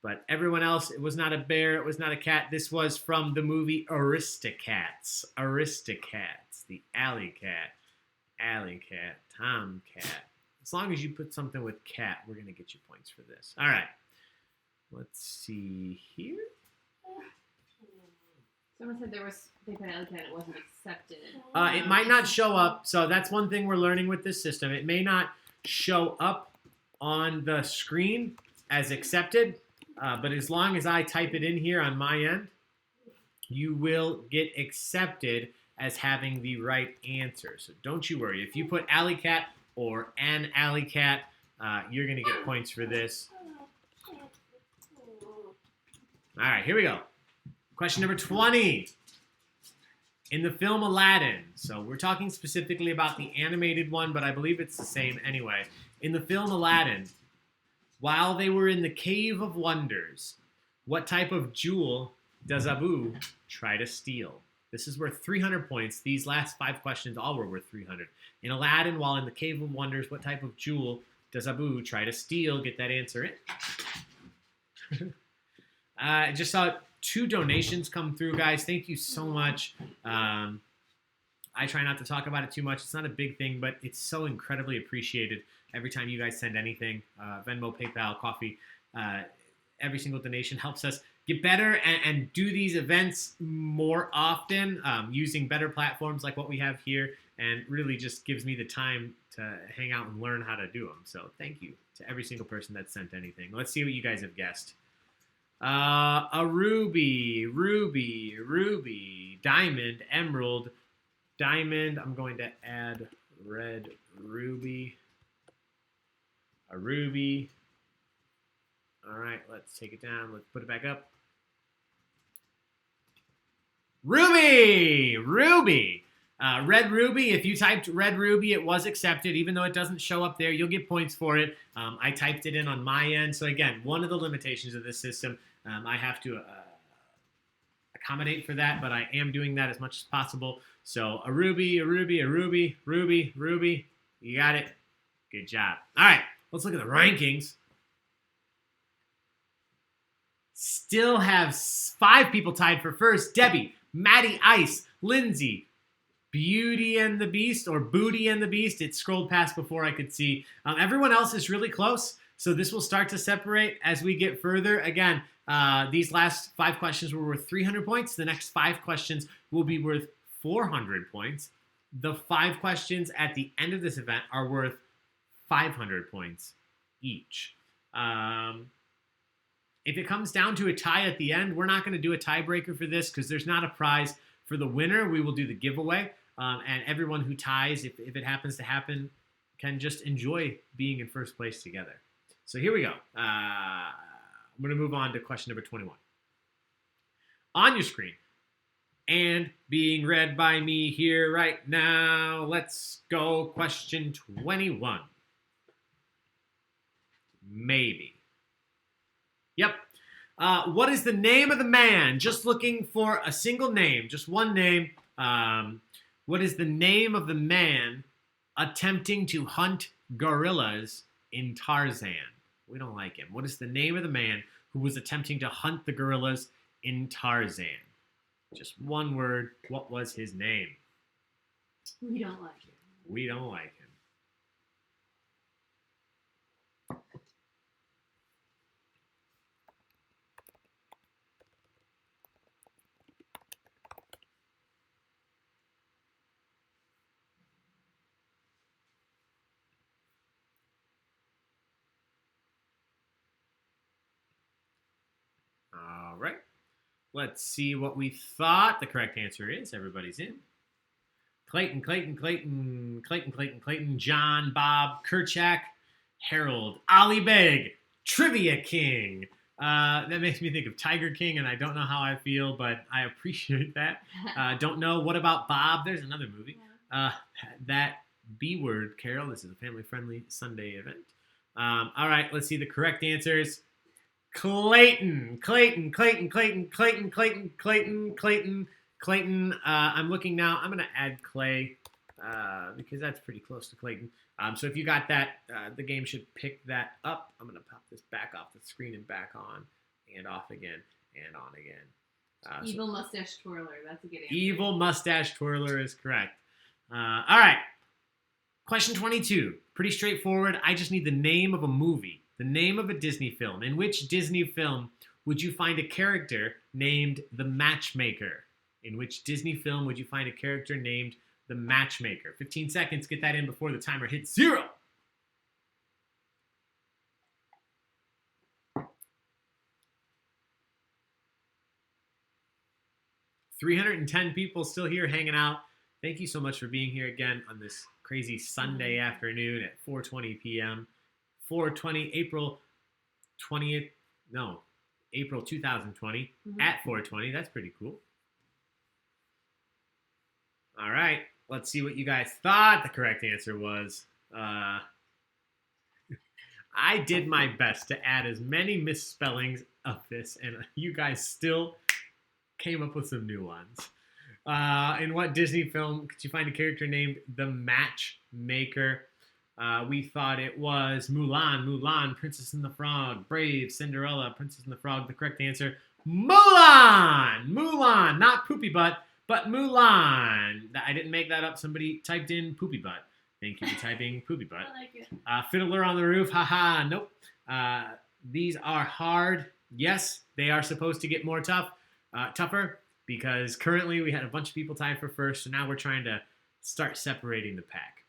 [SPEAKER 1] But everyone else, it was not a bear, it was not a cat. This was from the movie Aristocats. The alley cat, tomcat. As long as you put something with cat, we're going to get you points for this. All right. Let's see here.
[SPEAKER 2] Someone said they put alley cat, it wasn't accepted.
[SPEAKER 1] It might not show up. So that's one thing we're learning with this system. It may not show up on the screen as accepted. But as long as I type it in here on my end, you will get accepted as having the right answer. So don't you worry. If you put Alley Cat or an Alley Cat, you're going to get points for this. All right, here we go. Question number 20. In the film Aladdin, so we're talking specifically about the animated one, but I believe it's the same anyway. In the film Aladdin, while they were in the Cave of Wonders, what type of jewel does Abu try to steal? This is worth 300 points. These last 5 questions all were worth 300. In Aladdin, while in the Cave of Wonders, what type of jewel does Abu try to steal? Get that answer in. I just saw 2 donations come through, guys. Thank you so much. I try not to talk about it too much. It's not a big thing, but it's so incredibly appreciated every time you guys send anything. Venmo, PayPal, coffee. Every single donation helps us get better and do these events more often using better platforms like what we have here, and really just gives me the time to hang out and learn how to do them. So thank you to every single person that sent anything. Let's see what you guys have guessed. A ruby, diamond, emerald, diamond. I'm going to add red ruby, a ruby. All right, let's take it down. Let's put it back up. Ruby. Red ruby. If you typed red ruby, it was accepted. Even though it doesn't show up there, you'll get points for it. I typed it in on my end. So again, one of the limitations of this system, I have to accommodate for that, but I am doing that as much as possible. So a ruby. You got it. Good job. All right, let's look at the rankings. Still have 5 people tied for first. Debbie, Maddie Ice, Lindsay, Beauty and the Beast, or Booty and the Beast. It scrolled past before I could see. Everyone else is really close, so this will start to separate as we get further. Again, these last 5 questions were worth 300 points. The next 5 questions will be worth 400 points. The 5 questions at the end of this event are worth 500 points each. If it comes down to a tie at the end, we're not going to do a tiebreaker for this because there's not a prize for the winner. We will do the giveaway. And everyone who ties, if it happens to happen, can just enjoy being in first place together. So here we go. I'm going to move on to question number 21. On your screen, and being read by me here right now, let's go question 21. Maybe. Yep. What is the name of the man? Just looking for a single name, just one name. What is the name of the man attempting to hunt gorillas in Tarzan? We don't like him. What is the name of the man who was attempting to hunt the gorillas in Tarzan? Just one word. What was his name?
[SPEAKER 2] We don't like him.
[SPEAKER 1] We don't like him. All right. Let's see what we thought the correct answer is. Everybody's in. Clayton, John, Bob, Kerchak, Harold, Ali Baig, Trivia King. That makes me think of Tiger King, and I don't know how I feel, but I appreciate that. Don't know. What about Bob? There's another movie. That B word, Carol. This is a family-friendly Sunday event. All right, let's see the correct answers. Clayton. I'm looking now. I'm going to add Clay because that's pretty close to Clayton. So if you got that, the game should pick that up. I'm going to pop this back off the screen and back on and off again and on again.
[SPEAKER 2] Evil Mustache Twirler. That's a good answer.
[SPEAKER 1] Evil Mustache Twirler is correct. All right. Question 22. Pretty straightforward. I just need the name of a movie. The name of a Disney film. In which Disney film would you find a character named the Matchmaker? In which Disney film would you find a character named the Matchmaker? 15 seconds. Get that in before the timer hits 0. 310 people still here hanging out. Thank you so much for being here again on this crazy Sunday afternoon at 4:20 p.m. 4:20 April 20th. No, April 2020 at 4:20. That's pretty cool. All right, let's see what you guys thought the correct answer was. I did my best to add as many misspellings of this, and you guys still came up with some new ones. In what Disney film could you find a character named the Matchmaker? We thought it was Mulan, Princess and the Frog, Brave, Cinderella, Princess and the Frog. The correct answer, Mulan, not Poopy Butt, but Mulan. I didn't make that up. Somebody typed in Poopy Butt. Thank you for typing Poopy Butt.
[SPEAKER 2] I like it.
[SPEAKER 1] Fiddler on the Roof, haha, nope. These are hard. Yes, they are supposed to get more tougher, because currently we had a bunch of people tied for first, so now we're trying to start separating the pack.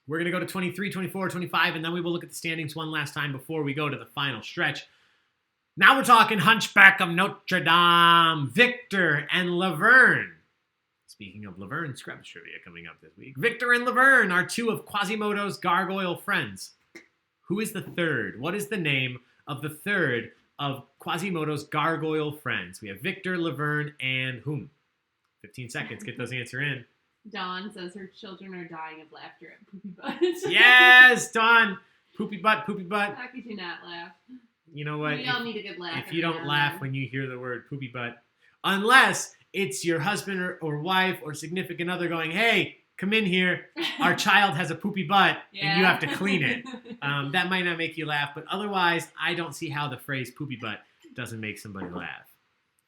[SPEAKER 1] We're going to go to 23, 24, 25, and then we will look at the standings one last time before we go to the final stretch. Now we're talking Hunchback of Notre Dame, Victor and Laverne. Speaking of Laverne, Scrubs trivia coming up this week. Victor and Laverne are two of Quasimodo's gargoyle friends. Who is the third? What is the name of the third of Quasimodo's gargoyle friends? We have Victor, Laverne, and whom? 15 seconds. Get those answers in.
[SPEAKER 2] Dawn says her children are dying of laughter at Poopy Butt.
[SPEAKER 1] Yes, Dawn. Poopy Butt, Poopy Butt.
[SPEAKER 2] How could you not laugh?
[SPEAKER 1] You know what?
[SPEAKER 2] We all need a good laugh.
[SPEAKER 1] If you don't laugh when you hear the word Poopy Butt, unless it's your husband or wife or significant other going, hey, come in here. Our child has a poopy butt, and you have to clean it. That might not make you laugh, but otherwise, I don't see how the phrase poopy butt doesn't make somebody laugh.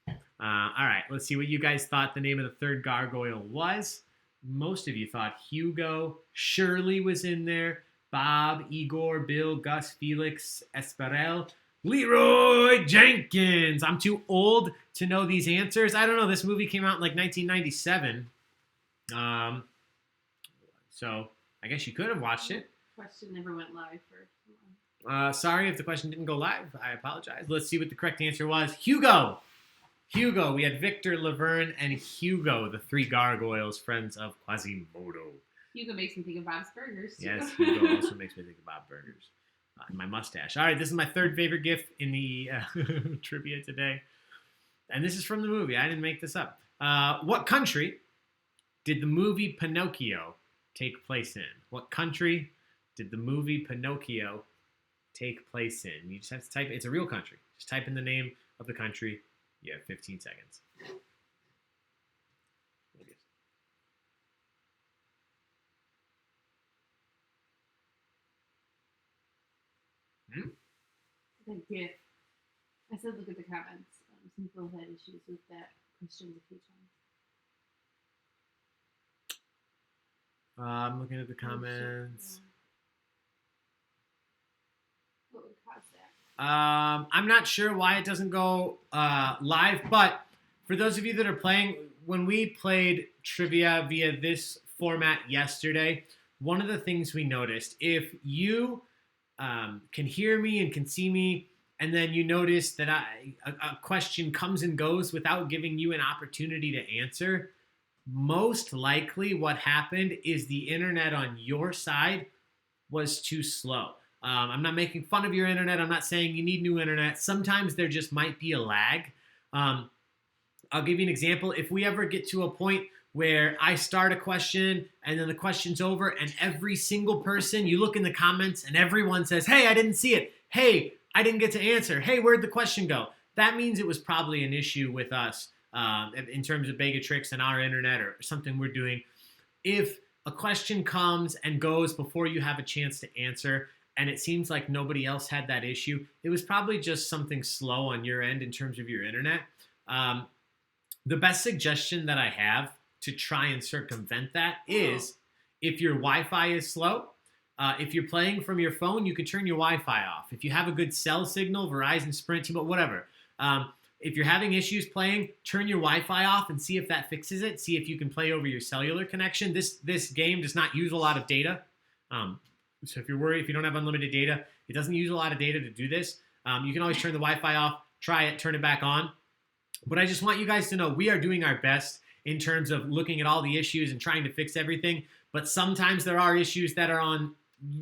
[SPEAKER 1] All right, let's see what you guys thought the name of the third gargoyle was. Most of you thought Hugo. Shirley was in there. Bob, Igor, Bill, Gus, Felix, Esperel, Leroy Jenkins. I'm too old to know these answers. I don't know. This movie came out in like 1997. So I guess you could have watched it.
[SPEAKER 2] Question never went live for.
[SPEAKER 1] Sorry if the question didn't go live. I apologize. Let's see what the correct answer was. Hugo. We had Victor, Laverne, and Hugo, the three gargoyles, friends of Quasimodo.
[SPEAKER 2] Hugo makes me think of Bob's Burgers. Too.
[SPEAKER 1] Yes, Hugo also makes me think of Bob Burgers. And my mustache. All right, this is my third favorite gift in the trivia today. And this is from the movie. I didn't make this up. What country did the movie Pinocchio take place in? What country did the movie Pinocchio take place in? You just have to type. It's a real country. Just type in the name of the country. You have 15 seconds.
[SPEAKER 2] The gift. I said look at the comments. Some people had issues with that Christians a few times.
[SPEAKER 1] I'm looking at the comments.
[SPEAKER 2] What would cause that?
[SPEAKER 1] I'm not sure why it doesn't go live, but for those of you that are playing, when we played trivia via this format yesterday, one of the things we noticed, if you can hear me and can see me, and then you notice that a question comes and goes without giving you an opportunity to answer, most likely what happened is the internet on your side was too slow. I'm not making fun of your internet. I'm not saying you need new internet. Sometimes there just might be a lag. I'll give you an example. If we ever get to a point where I start a question and then the question's over and every single person, you look in the comments and everyone says, hey, I didn't see it. Hey, I didn't get to answer. Hey, where'd the question go? That means it was probably an issue with us in terms of Begatrix and our internet or something we're doing. If a question comes and goes before you have a chance to answer and it seems like nobody else had that issue, it was probably just something slow on your end in terms of your internet. The best suggestion that I have to try and circumvent that is if your Wi-Fi is slow, if you're playing from your phone, you can turn your Wi-Fi off. If you have a good cell signal, Verizon, Sprint, T-Mobile, whatever. If you're having issues playing, turn your Wi-Fi off and see if that fixes it. See if you can play over your cellular connection. This game does not use a lot of data. So if you're worried, if you don't have unlimited data, it doesn't use a lot of data to do this. You can always turn the Wi-Fi off, try it, turn it back on. But I just want you guys to know we are doing our best in terms of looking at all the issues and trying to fix everything. But sometimes there are issues that are on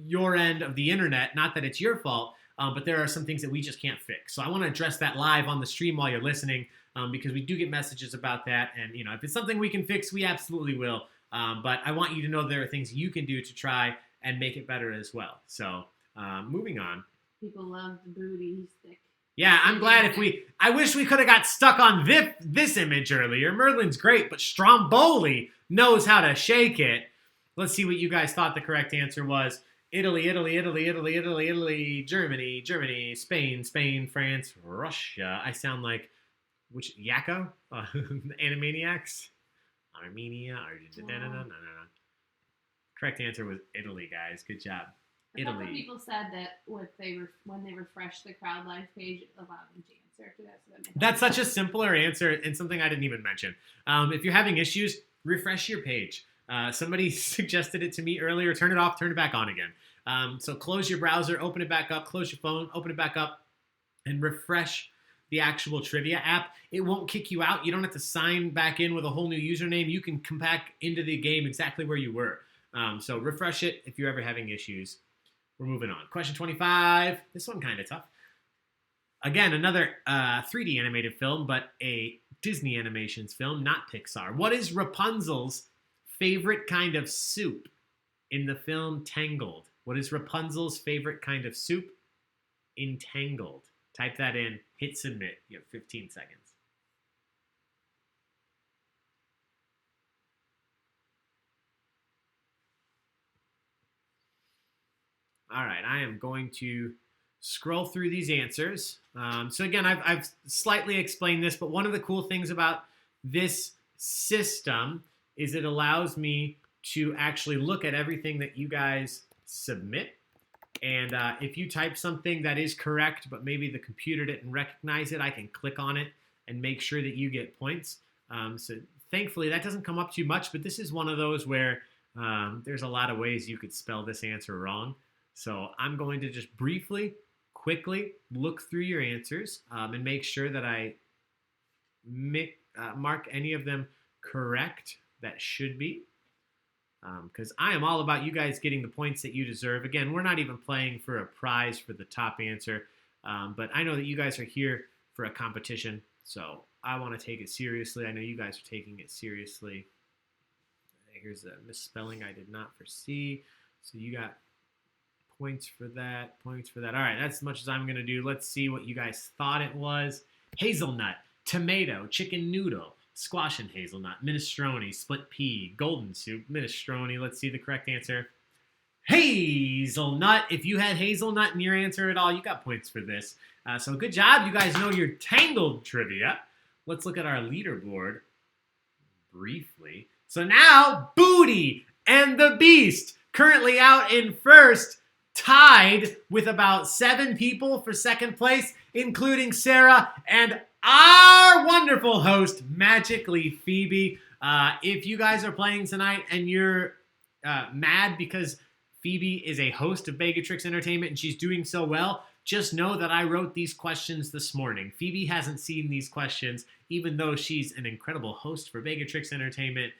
[SPEAKER 1] your end of the internet. Not that it's your fault, but there are some things that we just can't fix. So I want to address that live on the stream while you're listening, because we do get messages about that. And, if it's something we can fix, we absolutely will. But I want you to know there are things you can do to try and make it better as well. So moving on.
[SPEAKER 2] People love the booty. He's thick.
[SPEAKER 1] Yeah, I'm glad I wish we could have got stuck on this image earlier. Merlin's great, but Stromboli knows how to shake it. Let's see what you guys thought the correct answer was. Italy, Germany, Spain, France, Russia. I sound like, Yakko? Animaniacs? Armenia, Argentina. No. Correct answer was Italy, guys. Good job.
[SPEAKER 2] A couple of people said that when they refreshed the crowd.live page, it allowed them to answer after that. So
[SPEAKER 1] that's such a simpler answer and something I didn't even mention. If you're having issues, refresh your page. Somebody suggested it to me earlier. Turn it off, turn it back on again. So close your browser, open it back up, close your phone, open it back up, and refresh the actual trivia app. It won't kick you out. You don't have to sign back in with a whole new username. You can come back into the game exactly where you were. So refresh it if you're ever having issues. We're moving on. Question 25. This one kind of tough. Again, another 3D animated film, but a Disney Animations film, not Pixar. What is Rapunzel's favorite kind of soup in the film Tangled? What is Rapunzel's favorite kind of soup in Tangled? Type that in. Hit submit. You have 15 seconds. All right, I am going to scroll through these answers. So again, I've slightly explained this, but one of the cool things about this system is it allows me to actually look at everything that you guys submit. And if you type something that is correct, but maybe the computer didn't recognize it, I can click on it and make sure that you get points. So thankfully, that doesn't come up too much, but this is one of those where there's a lot of ways you could spell this answer wrong. So I'm going to just briefly, quickly look through your answers and make sure that I mark any of them correct that should be. Because I am all about you guys getting the points that you deserve. Again, we're not even playing for a prize for the top answer. But I know that you guys are here for a competition. So I want to take it seriously. I know you guys are taking it seriously. Here's a misspelling I did not foresee. So you got points for that, All right, that's as much as I'm going to do. Let's see what you guys thought it was. Hazelnut, tomato, chicken noodle, squash and hazelnut, minestrone, split pea, golden soup, minestrone. Let's see the correct answer. Hazelnut. If you had hazelnut in your answer at all, you got points for this. So good job. You guys know your Tangled trivia. Let's look at our leaderboard briefly. So now, Booty and the Beast currently out in first, tied with about 7 people for second place, including Sarah and our wonderful host, Magically Phoebe. If you guys are playing tonight and you're mad because Phoebe is a host of Begatrix Entertainment and she's doing so well, just know that I wrote these questions this morning. Phoebe hasn't seen these questions, even though she's an incredible host for Begatrix Entertainment.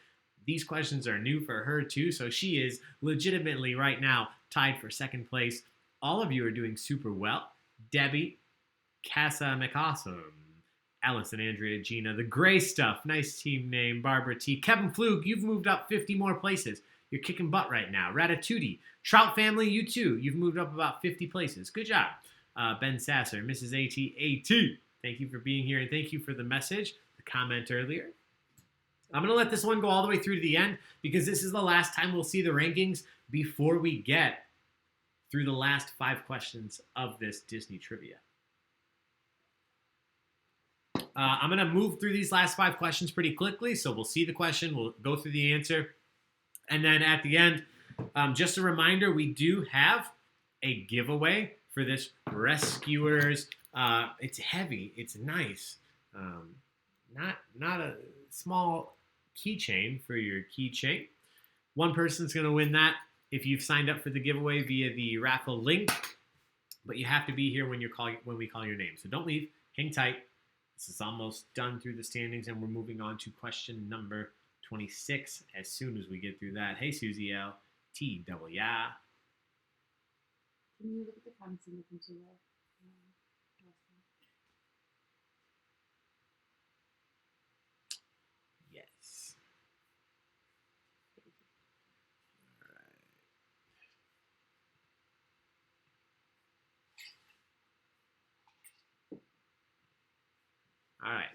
[SPEAKER 1] These questions are new for her too, so she is legitimately right now tied for second place. All of you are doing super well. Debbie, Casa McAwesome, Allison, Andrea, Gina, The Gray Stuff, nice team name, Barbara T, Kevin Flug, you've moved up 50 more places. You're kicking butt right now. Ratatouille, Trout Family, you too. You've moved up about 50 places. Good job. Ben Sasser, Mrs. AT, thank you for being here and thank you for the message, the comment earlier. I'm going to let this one go all the way through to the end because this is the last time we'll see the rankings before we get through the last 5 questions of this Disney trivia. I'm going to move through these last 5 questions pretty quickly, so we'll see the question, we'll go through the answer, and then at the end, just a reminder, we do have a giveaway for this Rescuers. It's heavy, it's nice, not a small keychain for your keychain. One person's going to win that if you've signed up for the giveaway via the Raffle link, but you have to be here when we call your name. So don't leave, hang tight. This is almost done through the standings, and we're moving on to question number 26 as soon as we get through that. Hey, Susie L. T. Double yeah.
[SPEAKER 2] Can you look at the comments and look into the
[SPEAKER 1] Yes. All right.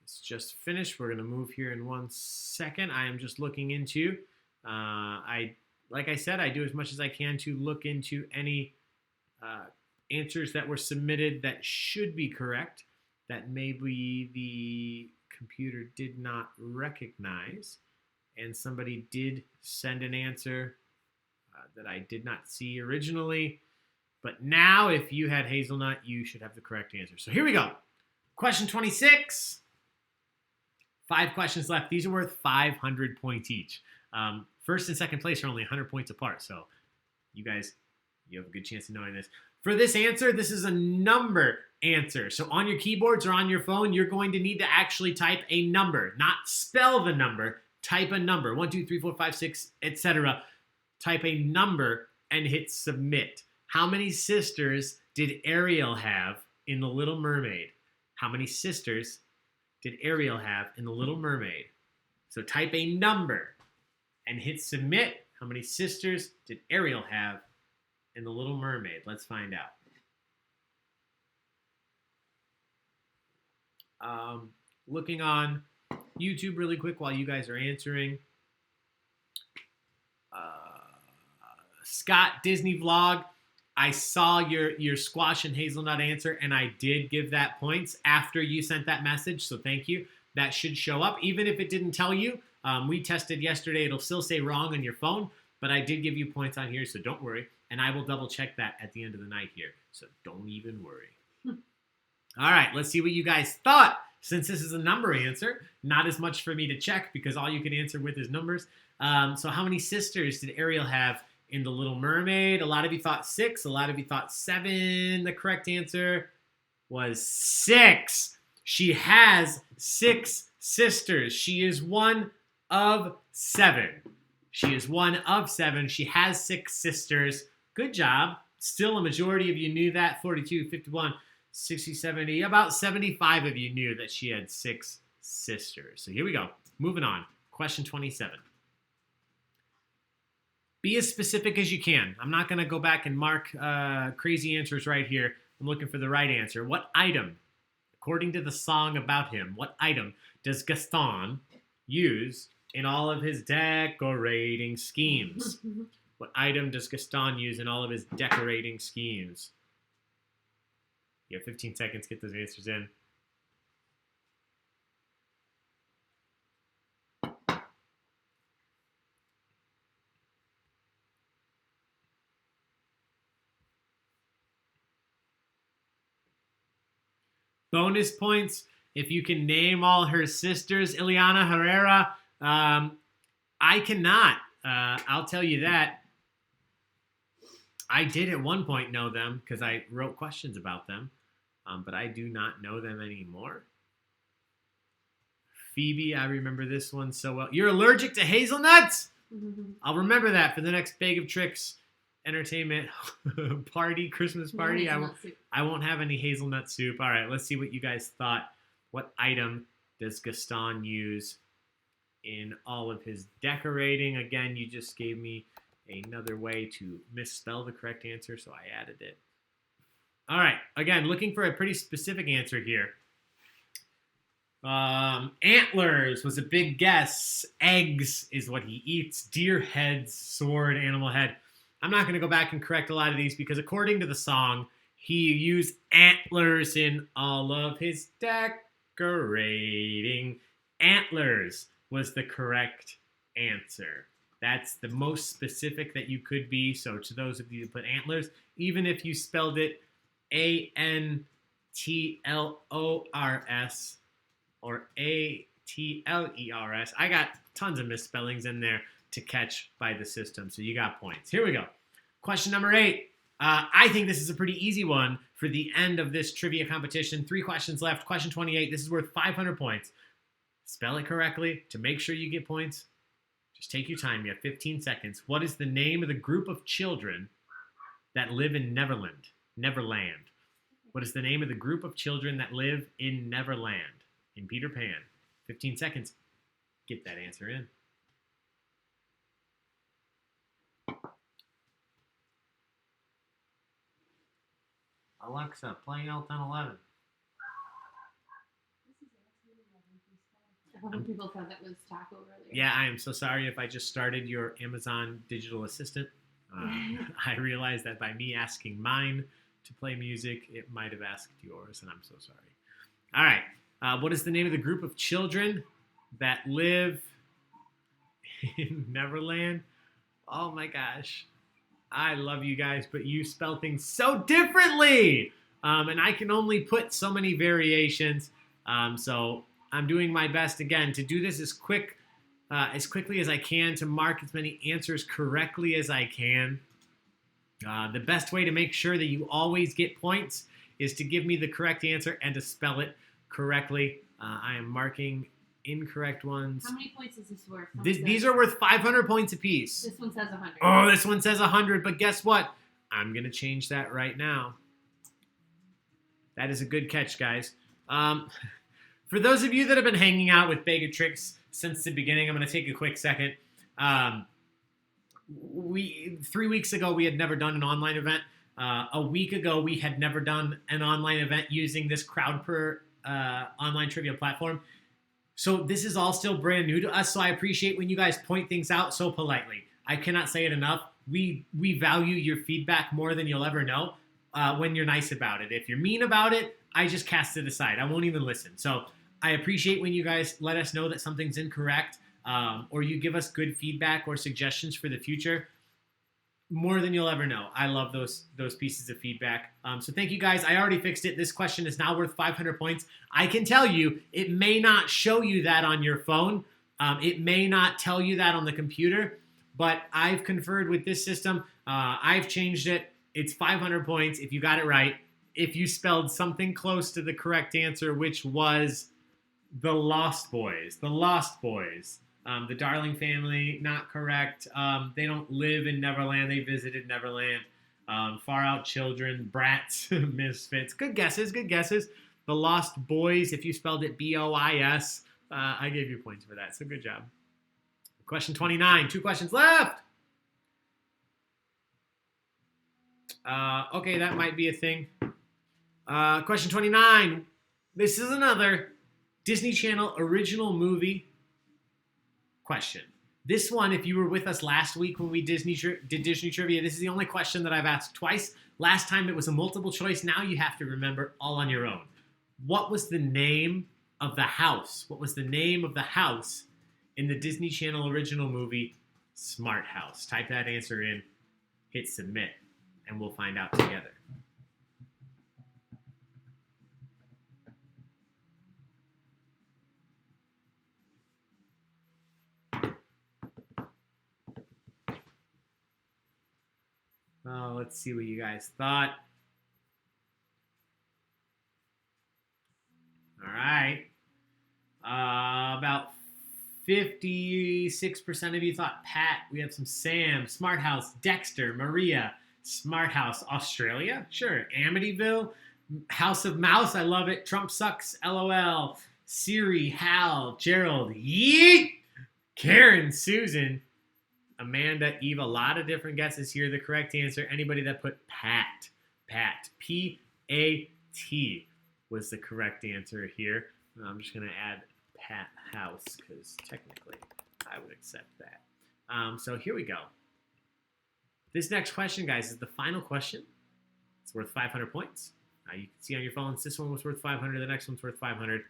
[SPEAKER 1] It's just finished. We're going to move here in 1 second. I am just looking into, like I said, I do as much as I can to look into any answers that were submitted that should be correct, that maybe the computer did not recognize, and somebody did send an answer that I did not see originally. But now, if you had hazelnut, you should have the correct answer. So here we go. Question 26. 5 questions left. These are worth 500 points each. First and second place are only 100 points apart. So you guys, you have a good chance of knowing this. For this answer, this is a number answer. So on your keyboards or on your phone, you're going to need to actually type a number, not spell the number. Type a number, 1, 2, 3, 4, 5, 6, etc. Type a number and hit submit. How many sisters did Ariel have in The Little Mermaid? How many sisters did Ariel have in The Little Mermaid? So type a number and hit submit. How many sisters did Ariel have in The Little Mermaid? Let's find out. Looking on YouTube really quick while you guys are answering. Scott Disney Vlog. I saw your squash and hazelnut answer, and I did give that points after you sent that message, so thank you. That should show up. Even if it didn't tell you, we tested yesterday. It'll still say wrong on your phone, but I did give you points on here, so don't worry. And I will double check that at the end of the night here, so don't even worry. All right, let's see what you guys thought. Since this is a number answer, not as much for me to check because all you can answer with is numbers. So how many sisters did Ariel have in The Little Mermaid? A lot of you thought 6. A lot of you thought 7. The correct answer was 6. She has 6 sisters. She is one of 7. She is one of 7. She has 6 sisters. Good job. Still a majority of you knew that. 42, 51, 60, 70. About 75 of you knew that she had 6 sisters. So here we go. Moving on. Question 27. Be as specific as you can. I'm not going to go back and mark crazy answers right here. I'm looking for the right answer. What item, according to the song about him, what item does Gaston use in all of his decorating schemes? What item does Gaston use in all of his decorating schemes? You have 15 seconds. Get those answers in. Bonus points if you can name all her sisters. Ileana Herrera, I cannot. I'll tell you that. I did at one point know them because I wrote questions about them, but I do not know them anymore. Phoebe, I remember this one so well. You're allergic to hazelnuts? I'll remember that for the next Bag of Tricks entertainment party, Christmas party. I won't have any hazelnut soup. All right, let's see what you guys thought. What item does Gaston use in all of his decorating? Again, you just gave me another way to misspell the correct answer, so I added it. All right, again, looking for a pretty specific answer here. Antlers was a big guess. Eggs is what he eats. Deer heads, sword, animal head. I'm not going to go back and correct a lot of these because according to the song, he used antlers in all of his decorating. Antlers was the correct answer. That's the most specific that you could be. So to those of you who put antlers, even if you spelled it Antlors or Atlers, I got tons of misspellings in there to catch by the system. So you got points. Here we go. Question number 8. I think this is a pretty easy one for the end of this trivia competition. 3 questions left. Question 28. This is worth 500 points. Spell it correctly to make sure you get points. Just take your time. You have 15 seconds. What is the name of the group of children that live in Neverland? What is the name of the group of children that live in Neverland? In Peter Pan. 15 seconds. Get that answer in. Alexa, play Elton 11.
[SPEAKER 2] A lot of people thought that was Taco earlier.
[SPEAKER 1] Yeah, I am so sorry if I just started your Amazon digital assistant. I realized that by me asking mine to play music, it might have asked yours, and I'm so sorry. All right. What is the name of the group of children that live in Neverland? Oh my gosh. I love you guys, but you spell things so differently. And I can only put so many variations. So I'm doing my best, again, to do this as quickly as I can, to mark as many answers correctly as I can. The best way to make sure that you always get points is to give me the correct answer and to spell it correctly. I am marking incorrect ones.
[SPEAKER 2] How many points is this worth?
[SPEAKER 1] These are worth 500 points apiece.
[SPEAKER 2] This one says 100.
[SPEAKER 1] Oh, this one says 100, but guess what? I'm going to change that right now. That is a good catch, guys. For those of you that have been hanging out with Baig Tricks since the beginning, I'm going to take a quick second. 3 weeks ago, we had never done an online event. A week ago, we had never done an online event using this crowd per online trivia platform. So this is all still brand new to us, so I appreciate when you guys point things out so politely. I cannot say it enough. We value your feedback more than you'll ever know when you're nice about it. If you're mean about it, I just cast it aside. I won't even listen. So I appreciate when you guys let us know that something's incorrect, or you give us good feedback or suggestions for the future. More than you'll ever know. I love those pieces of feedback. So thank you guys. I already fixed it. This question is now worth 500 points. I can tell you, it may not show you that on your phone. It may not tell you that on the computer, but I've conferred with this system. I've changed it. It's 500 points if you got it right. If you spelled something close to the correct answer, which was the Lost Boys. The Lost Boys. The Darling family, not correct. They don't live in Neverland. They visited Neverland. Far Out Children, Brats, Misfits. Good guesses, good guesses. The Lost Boys, if you spelled it B-O-I-S, I gave you points for that, so good job. Question 29, 2 questions left. Okay, that might be a thing. Question 29, this is another Disney Channel original movie question. This one, if you were with us last week when we did Disney Trivia, this is the only question that I've asked twice. Last time it was a multiple choice. Now you have to remember all on your own. What was the name of the house? What was the name of the house in the Disney Channel original movie, Smart House? Type that answer in, hit submit, and we'll find out together. Let's see what you guys thought. All right. About 56% of you thought Pat. We have some Sam, Smart House, Dexter, Maria, Smart House, Australia. Sure. Amityville, House of Mouse. I love it. Trump sucks. LOL. Siri, Hal, Gerald, yeet. Karen, Susan, Amanda, Eve, a lot of different guesses here. The correct answer, anybody that put Pat, P-A-T was the correct answer here. I'm just going to add Pat House because technically I would accept that. So here we go. This next question, guys, is the final question. It's worth 500 points. You can see on your phones, this one was worth 500. The next one's worth 500.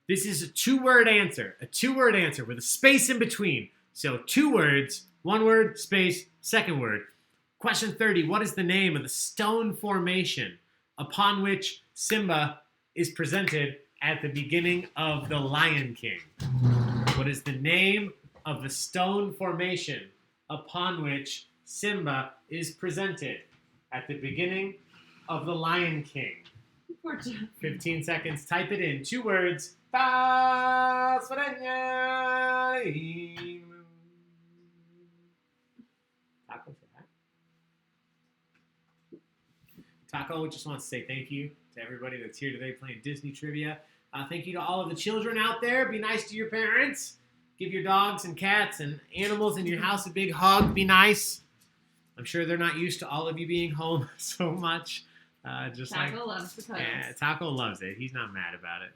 [SPEAKER 1] This is a two-word answer with a space in between. So 2 words, 1 word, space, second word. Question 30, what is the name of the stone formation upon which Simba is presented at the beginning of The Lion King? What is the name of the stone formation upon which Simba is presented at the beginning of The Lion King?
[SPEAKER 2] Poor John.
[SPEAKER 1] 15 seconds. Type it in. 2 words. Taco, say hi. Taco just wants to say thank you to everybody that's here today playing Disney Trivia. Thank you to all of the children out there. Be nice to your parents. Give your dogs and cats and animals in your house a big hug. Be nice. I'm sure they're not used to all of you being home so much.
[SPEAKER 2] Taco loves the cuddles.
[SPEAKER 1] Yeah, Taco loves it. He's not mad about it.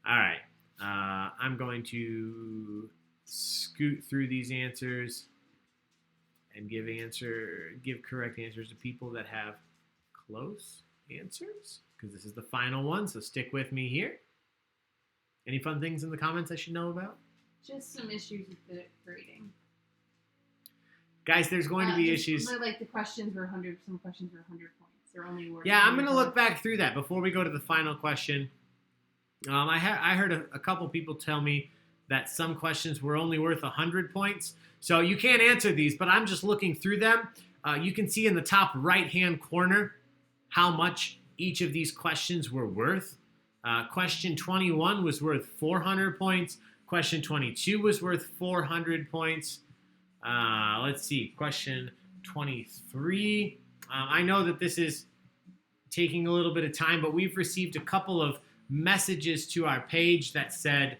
[SPEAKER 1] All right. I'm going to scoot through these answers and give correct answers to people that have close answers, because this is the final one, so stick with me here. Any fun things in the comments I should know about?
[SPEAKER 2] Just some issues with the grading.
[SPEAKER 1] Guys, there's going to be issues.
[SPEAKER 2] Like the questions were 100, some questions were 100 points. They're only worth.
[SPEAKER 1] Yeah, I'm going to look back through that before we go to the final question. I heard a couple people tell me that some questions were only worth 100 points. So you can't answer these, but I'm just looking through them. You can see in the top right-hand corner how much each of these questions were worth. Question 21 was worth 400 points. Question 22 was worth 400 points. Let's see. Question 23. I know that this is taking a little bit of time, but we've received a couple of messages to our page that said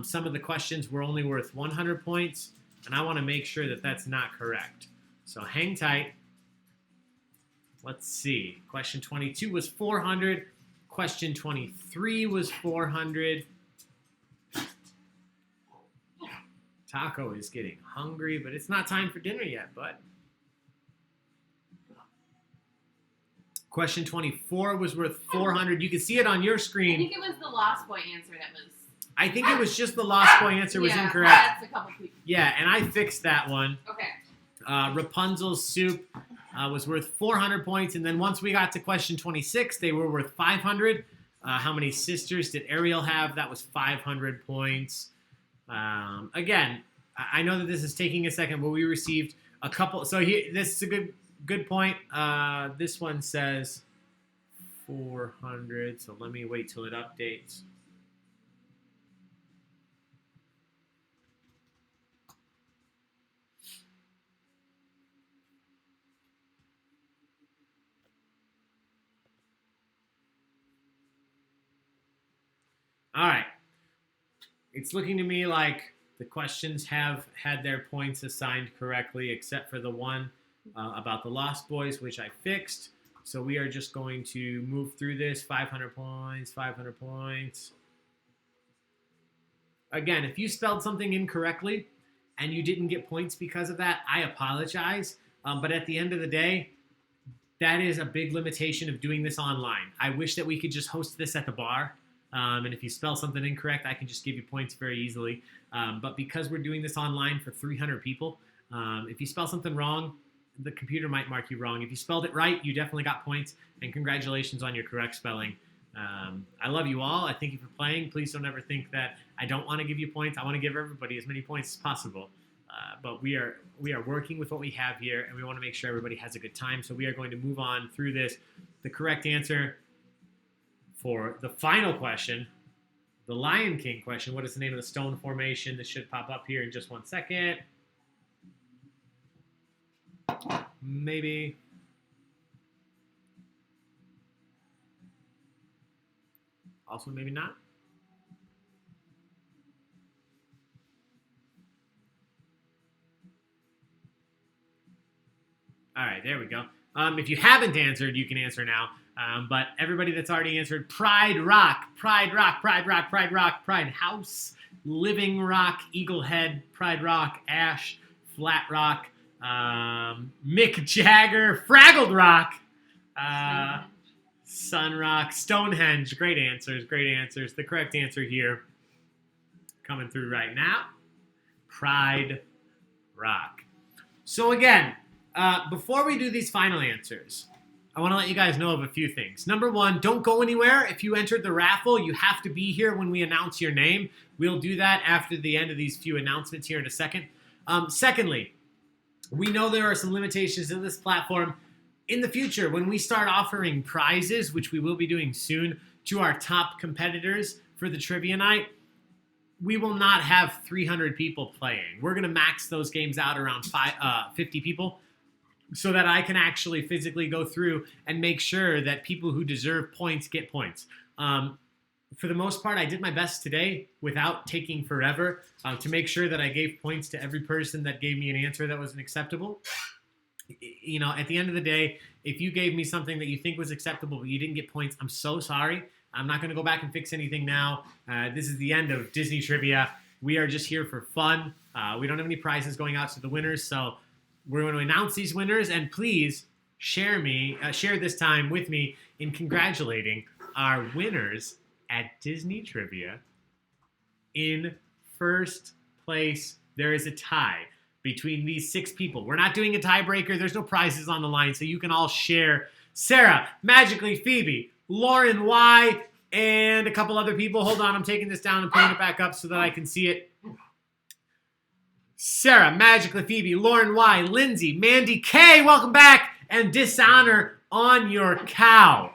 [SPEAKER 1] some of the questions were only worth 100 points, and I want to make sure that that's not correct. So hang tight. Let's see. Question 22 was 400. Question 23 was 400. Taco is getting hungry, but it's not time for dinner yet, bud. Question 24 was worth 400. You can see it on your screen.
[SPEAKER 2] I think it was the Lost Boy answer that was.
[SPEAKER 1] I think it was just the Lost Boy answer was incorrect.
[SPEAKER 2] That's a couple people.
[SPEAKER 1] Yeah, and I fixed that one.
[SPEAKER 2] Okay.
[SPEAKER 1] Rapunzel's soup was worth 400 points, and then once we got to question 26, they were worth 500. How many sisters did Ariel have? That was 500 points. Again, I know that this is taking a second, but we received a couple. So this is a good point. This one says 400, so let me wait till it updates. All right. It's looking to me like the questions have had their points assigned correctly, except for the one about the Lost Boys, which I fixed. So we are just going to move through this. 500 points, 500 points. Again, if you spelled something incorrectly and you didn't get points because of that, I apologize. But at the end of the day, that is a big limitation of doing this online. I wish that we could just host this at the bar. And if you spell something incorrect, I can just give you points very easily. But because we're doing this online for 300 people, if you spell something wrong, the computer might mark you wrong. If you spelled it right, you definitely got points. And congratulations on your correct spelling. I love you all. I thank you for playing. Please don't ever think that I don't want to give you points. I want to give everybody as many points as possible. But we are working with what we have here, and we want to make sure everybody has a good time. So we are going to move on through this. The correct answer for the final question, the Lion King question. What is the name of the stone formation? This should pop up here in just 1 second. Maybe. Also, maybe not. All right, there we go. If you haven't answered, you can answer now. But everybody that's already answered, Pride Rock, Pride Rock, Pride Rock, Pride Rock, Pride House, Living Rock, Eagle Head, Pride Rock, Ash, Flat Rock, Mick Jagger, Fraggled Rock, Sun Rock, Stonehenge. Great answers, great answers. The correct answer here coming through right now, Pride Rock. So again, before we do these final answers, I want to let you guys know of a few things. Number one, don't go anywhere. If you entered the raffle, you have to be here when we announce your name. We'll do that after the end of these few announcements here in a second. Secondly, we know there are some limitations in this platform. in the future, when we start offering prizes, which we will be doing soon, to our top competitors for the trivia night, we will not have 300 people playing. We're going to max those games out around 50 people so that I can actually physically go through and make sure that people who deserve points get points. For the most part, I did my best today without taking forever to make sure that I gave points to every person that gave me an answer that wasn't acceptable. You know, at the end of the day, if you gave me something that you think was acceptable but you didn't get points, I'm so sorry. I'm not going to go back and fix anything now. This is the end of Disney Trivia. We are just here for fun. We don't have any prizes going out to the winners, so we're going to announce these winners, and please share this time with me in congratulating our winners at Disney Trivia. In first place, there is a tie between these 6 people. We're not doing a tiebreaker. There's no prizes on the line, so you can all share. Sarah, Magically Phoebe, Lauren Y, and a couple other people. Hold on, I'm taking this down and putting it back up so that I can see it. Sarah, Magically Phoebe, Lauren Y, Lindsay, Mandy K, welcome back, and Dishonor on Your Cow.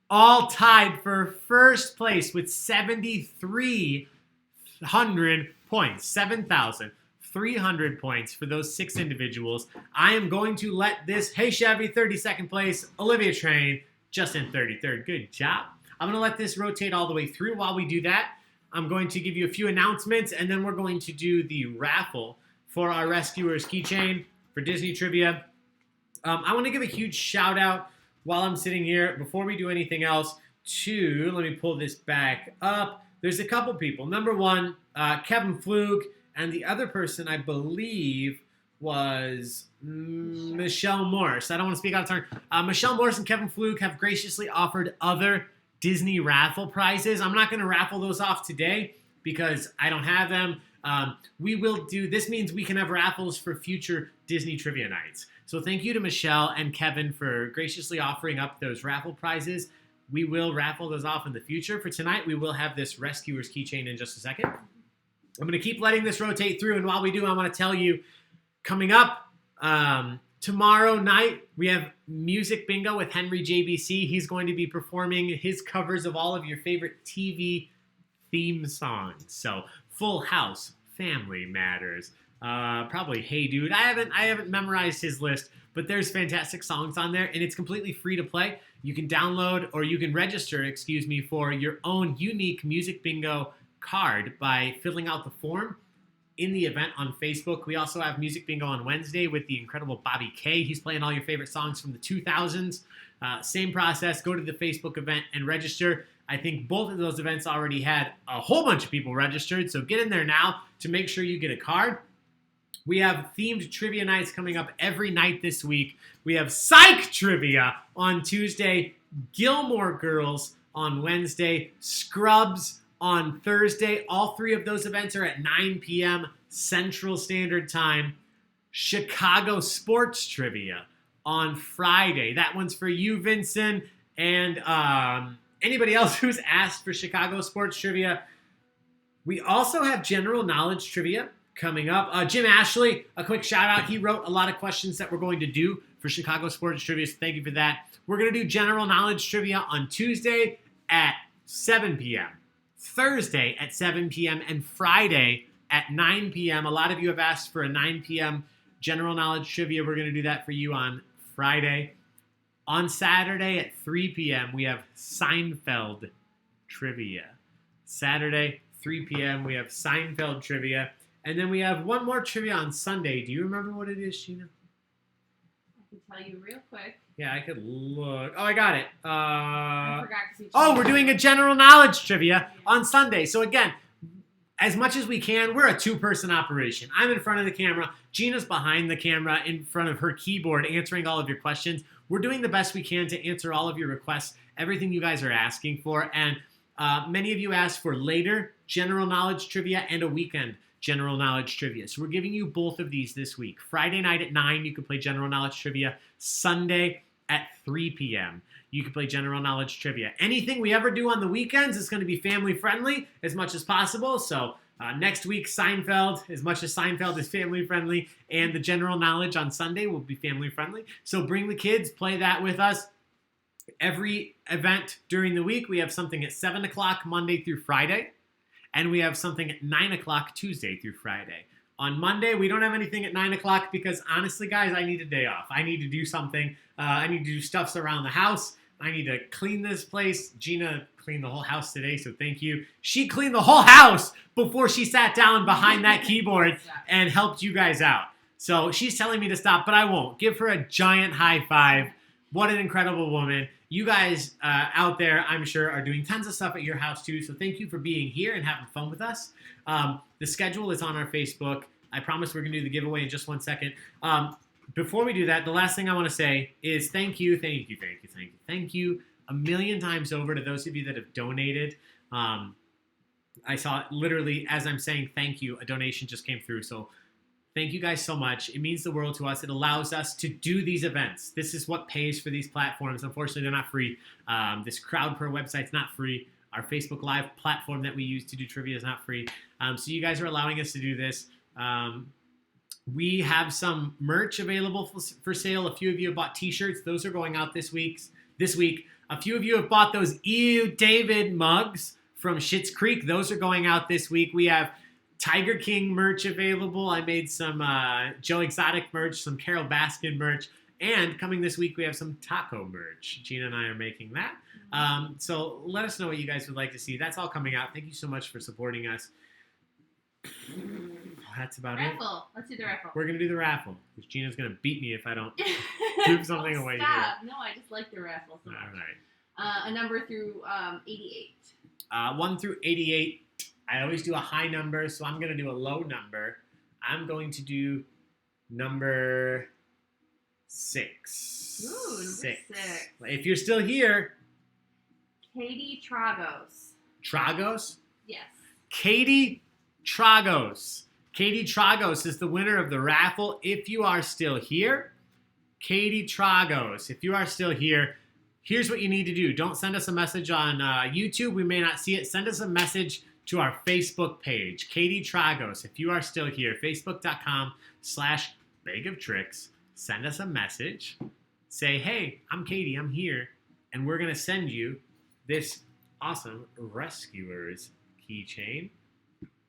[SPEAKER 1] All tied for first place with 7,300 points. 7,300 points for those 6 individuals. I am going to let this, hey Chevy, 32nd place, Olivia Train, just in 33rd. Good job. I'm going to let this rotate all the way through. While we do that, I'm going to give you a few announcements, and then we're going to do the raffle for our Rescuers keychain for Disney Trivia. I want to give a huge shout out while I'm sitting here, before we do anything else, to, let me pull this back up. There's a couple people. Number one, Kevin Flug, and the other person, I believe, was Michelle Morris. I don't want to speak out of turn. Michelle Morris and Kevin Flug have graciously offered other Disney raffle prizes. I'm not going to raffle those off today because I don't have them. We will do, this means we can have raffles for future Disney trivia nights. So thank you to Michelle and Kevin for graciously offering up those raffle prizes. We will raffle those off in the future. For tonight, we will have this Rescuers keychain in just a second. I'm going to keep letting this rotate through, and while we do, I want to tell you, coming up tomorrow night, we have Music Bingo with Henry JBC. He's going to be performing his covers of all of your favorite TV theme songs. So Full House, Family Matters, probably Hey Dude. I haven't memorized his list, but there's fantastic songs on there, and it's completely free to play. You can download, or you can register, for your own unique Music Bingo card by filling out the form in the event on Facebook. We also have Music Bingo on Wednesday with the incredible Bobby K. He's playing all your favorite songs from the 2000s. Same process. Go to the Facebook event and register. I think both of those events already had a whole bunch of people registered, so get in there now to make sure you get a card. We have themed trivia nights coming up every night this week. We have Psych Trivia on Tuesday, Gilmore Girls on Wednesday, Scrubs on Thursday. All 3 of those events are at 9 p.m. Central Standard Time. Chicago Sports Trivia on Friday. That one's for you, Vincent, and anybody else who's asked for Chicago Sports Trivia. We also have General Knowledge Trivia coming up. Jim Ashley, a quick shout out. He wrote a lot of questions that we're going to do for Chicago Sports Trivia, so thank you for that. We're going to do General Knowledge Trivia on Tuesday at 7 p.m., Thursday at 7 p.m., and Friday at 9 p.m. A lot of you have asked for a 9 p.m. General Knowledge Trivia. We're going to do that for you on Friday. On Saturday at 3 p.m., we have Seinfeld Trivia. Saturday, 3 p.m., we have Seinfeld Trivia. And then we have one more trivia on Sunday. Do you remember what it is, Sheena?
[SPEAKER 2] I can tell you real quick.
[SPEAKER 1] Yeah, I could look. Oh, I got it.
[SPEAKER 2] I forgot because
[SPEAKER 1] we're doing a general knowledge trivia on Sunday. So again, as much as we can, we're a 2-person operation. I'm in front of the camera. Gina's behind the camera in front of her keyboard answering all of your questions. We're doing the best we can to answer all of your requests, everything you guys are asking for. And many of you asked for later general knowledge trivia and a weekend general knowledge trivia. So we're giving you both of these this week. Friday night at 9, you can play general knowledge trivia. Sunday at 3 p.m., you can play general knowledge trivia. Anything we ever do on the weekends is going to be family friendly as much as possible. So Next week, Seinfeld, as much as Seinfeld is family friendly, and the general knowledge on Sunday will be family friendly. So bring the kids, play that with us. Every event during the week, we have something at 7 o'clock Monday through Friday, and we have something at 9 o'clock Tuesday through Friday. On Monday, we don't have anything at 9 o'clock because, honestly, guys, I need a day off. I need to do something. I need to do stuffs around the house. I need to clean this place. Gina cleaned the whole house today, so thank you. She cleaned the whole house before she sat down behind that keyboard and helped you guys out. So she's telling me to stop, but I won't. Give her a giant high five. What an incredible woman. You guys out there, I'm sure, are doing tons of stuff at your house too. So thank you for being here and having fun with us. The schedule is on our Facebook. I promise we're going to do the giveaway in just 1 second. Before we do that, the last thing I want to say is thank you a million times over to those of you that have donated. I saw it literally as I'm saying thank you, a donation just came through. So thank you guys so much. It means the world to us. It allows us to do these events. This is what pays for these platforms. Unfortunately, they're not free. This Crowd Per website's not free. Our Facebook Live platform that we use to do trivia is not free. So you guys are allowing us to do this. We have some merch available for sale. A few of you have bought t-shirts. Those are going out this week. A few of you have bought those Ew David mugs from Schitt's Creek. Those are going out this week. We have Tiger King merch available. I made some Joe Exotic merch, some Carol Baskin merch, and coming this week we have some taco merch. Gina and I are making that. So let us know what you guys would like to see. That's all coming out. Thank you so much for supporting us. That's about
[SPEAKER 2] raffle.
[SPEAKER 1] it.
[SPEAKER 2] Let's do the raffle.
[SPEAKER 1] We're going to do the raffle, because Gina's going to beat me if I don't give something away here.
[SPEAKER 2] Stop. No, I just like the raffle so much.
[SPEAKER 1] All right.
[SPEAKER 2] A number through 88.
[SPEAKER 1] 1 through 88. I always do a high number, so I'm going to do a low number. I'm going to do number 6.
[SPEAKER 2] Ooh, number 6.
[SPEAKER 1] If you're still here.
[SPEAKER 2] Katie Tragos.
[SPEAKER 1] Tragos?
[SPEAKER 2] Yes.
[SPEAKER 1] Katie Tragos. Katie Tragos is the winner of the raffle. If you are still here, Katie Tragos, if you are still here, here's what you need to do. Don't send us a message on YouTube. We may not see it. Send us a message to our Facebook page, Katie Tragos. If you are still here, facebook.com/Baig of Tricks. Send us a message. Say, hey, I'm Katie. I'm here. And we're going to send you this awesome Rescuers keychain.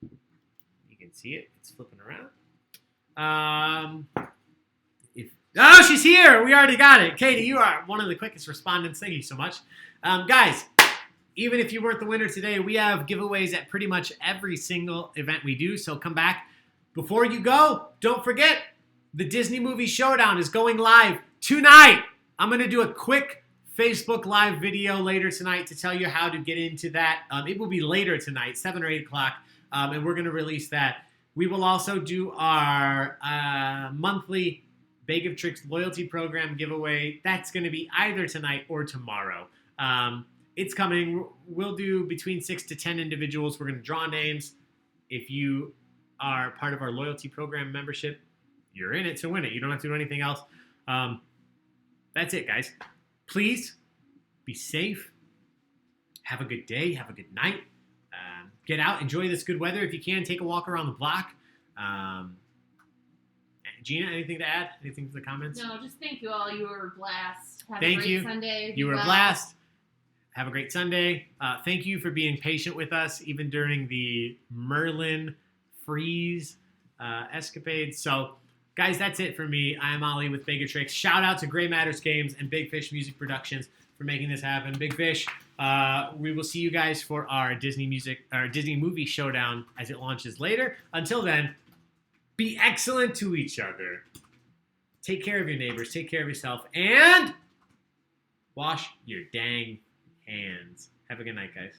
[SPEAKER 1] You can see it. It's flipping around. Oh, she's here. We already got it. Katie, you are one of the quickest respondents. Thank you so much. Guys, even if you weren't the winner today, we have giveaways at pretty much every single event we do. So come back. Before you go, don't forget, the Disney Movie Showdown is going live tonight. I'm going to do a quick Facebook Live video later tonight to tell you how to get into that. It will be later tonight, 7 or 8 o'clock, and we're going to release that. We will also do our monthly Baig of Tricks loyalty program giveaway. That's going to be either tonight or tomorrow. It's coming. We'll do between 6 to 10 individuals. We're going to draw names. If you are part of our loyalty program membership, you're in it to win it. You don't have to do anything else. That's it, guys. Please be safe. Have a good day. Have a good night. Get out. Enjoy this good weather. If you can, take a walk around the block. Gina, anything to add? Anything to the comments?
[SPEAKER 2] No, just thank you all. You were a blast. Have
[SPEAKER 1] Thank
[SPEAKER 2] a great
[SPEAKER 1] you.
[SPEAKER 2] Sunday.
[SPEAKER 1] You were a blast. Have a great Sunday. Thank you for being patient with us, even during the Merlin freeze escapade. So, guys, that's it for me. I'm Ollie with Baig of Tricks. Shout out to Gray Matters Games and Big Fish Music Productions for making this happen. Big Fish, we will see you guys for our Disney Movie Showdown as it launches later. Until then, be excellent to each other. Take care of your neighbors. Take care of yourself. And wash your dang hands. Have a good night, guys.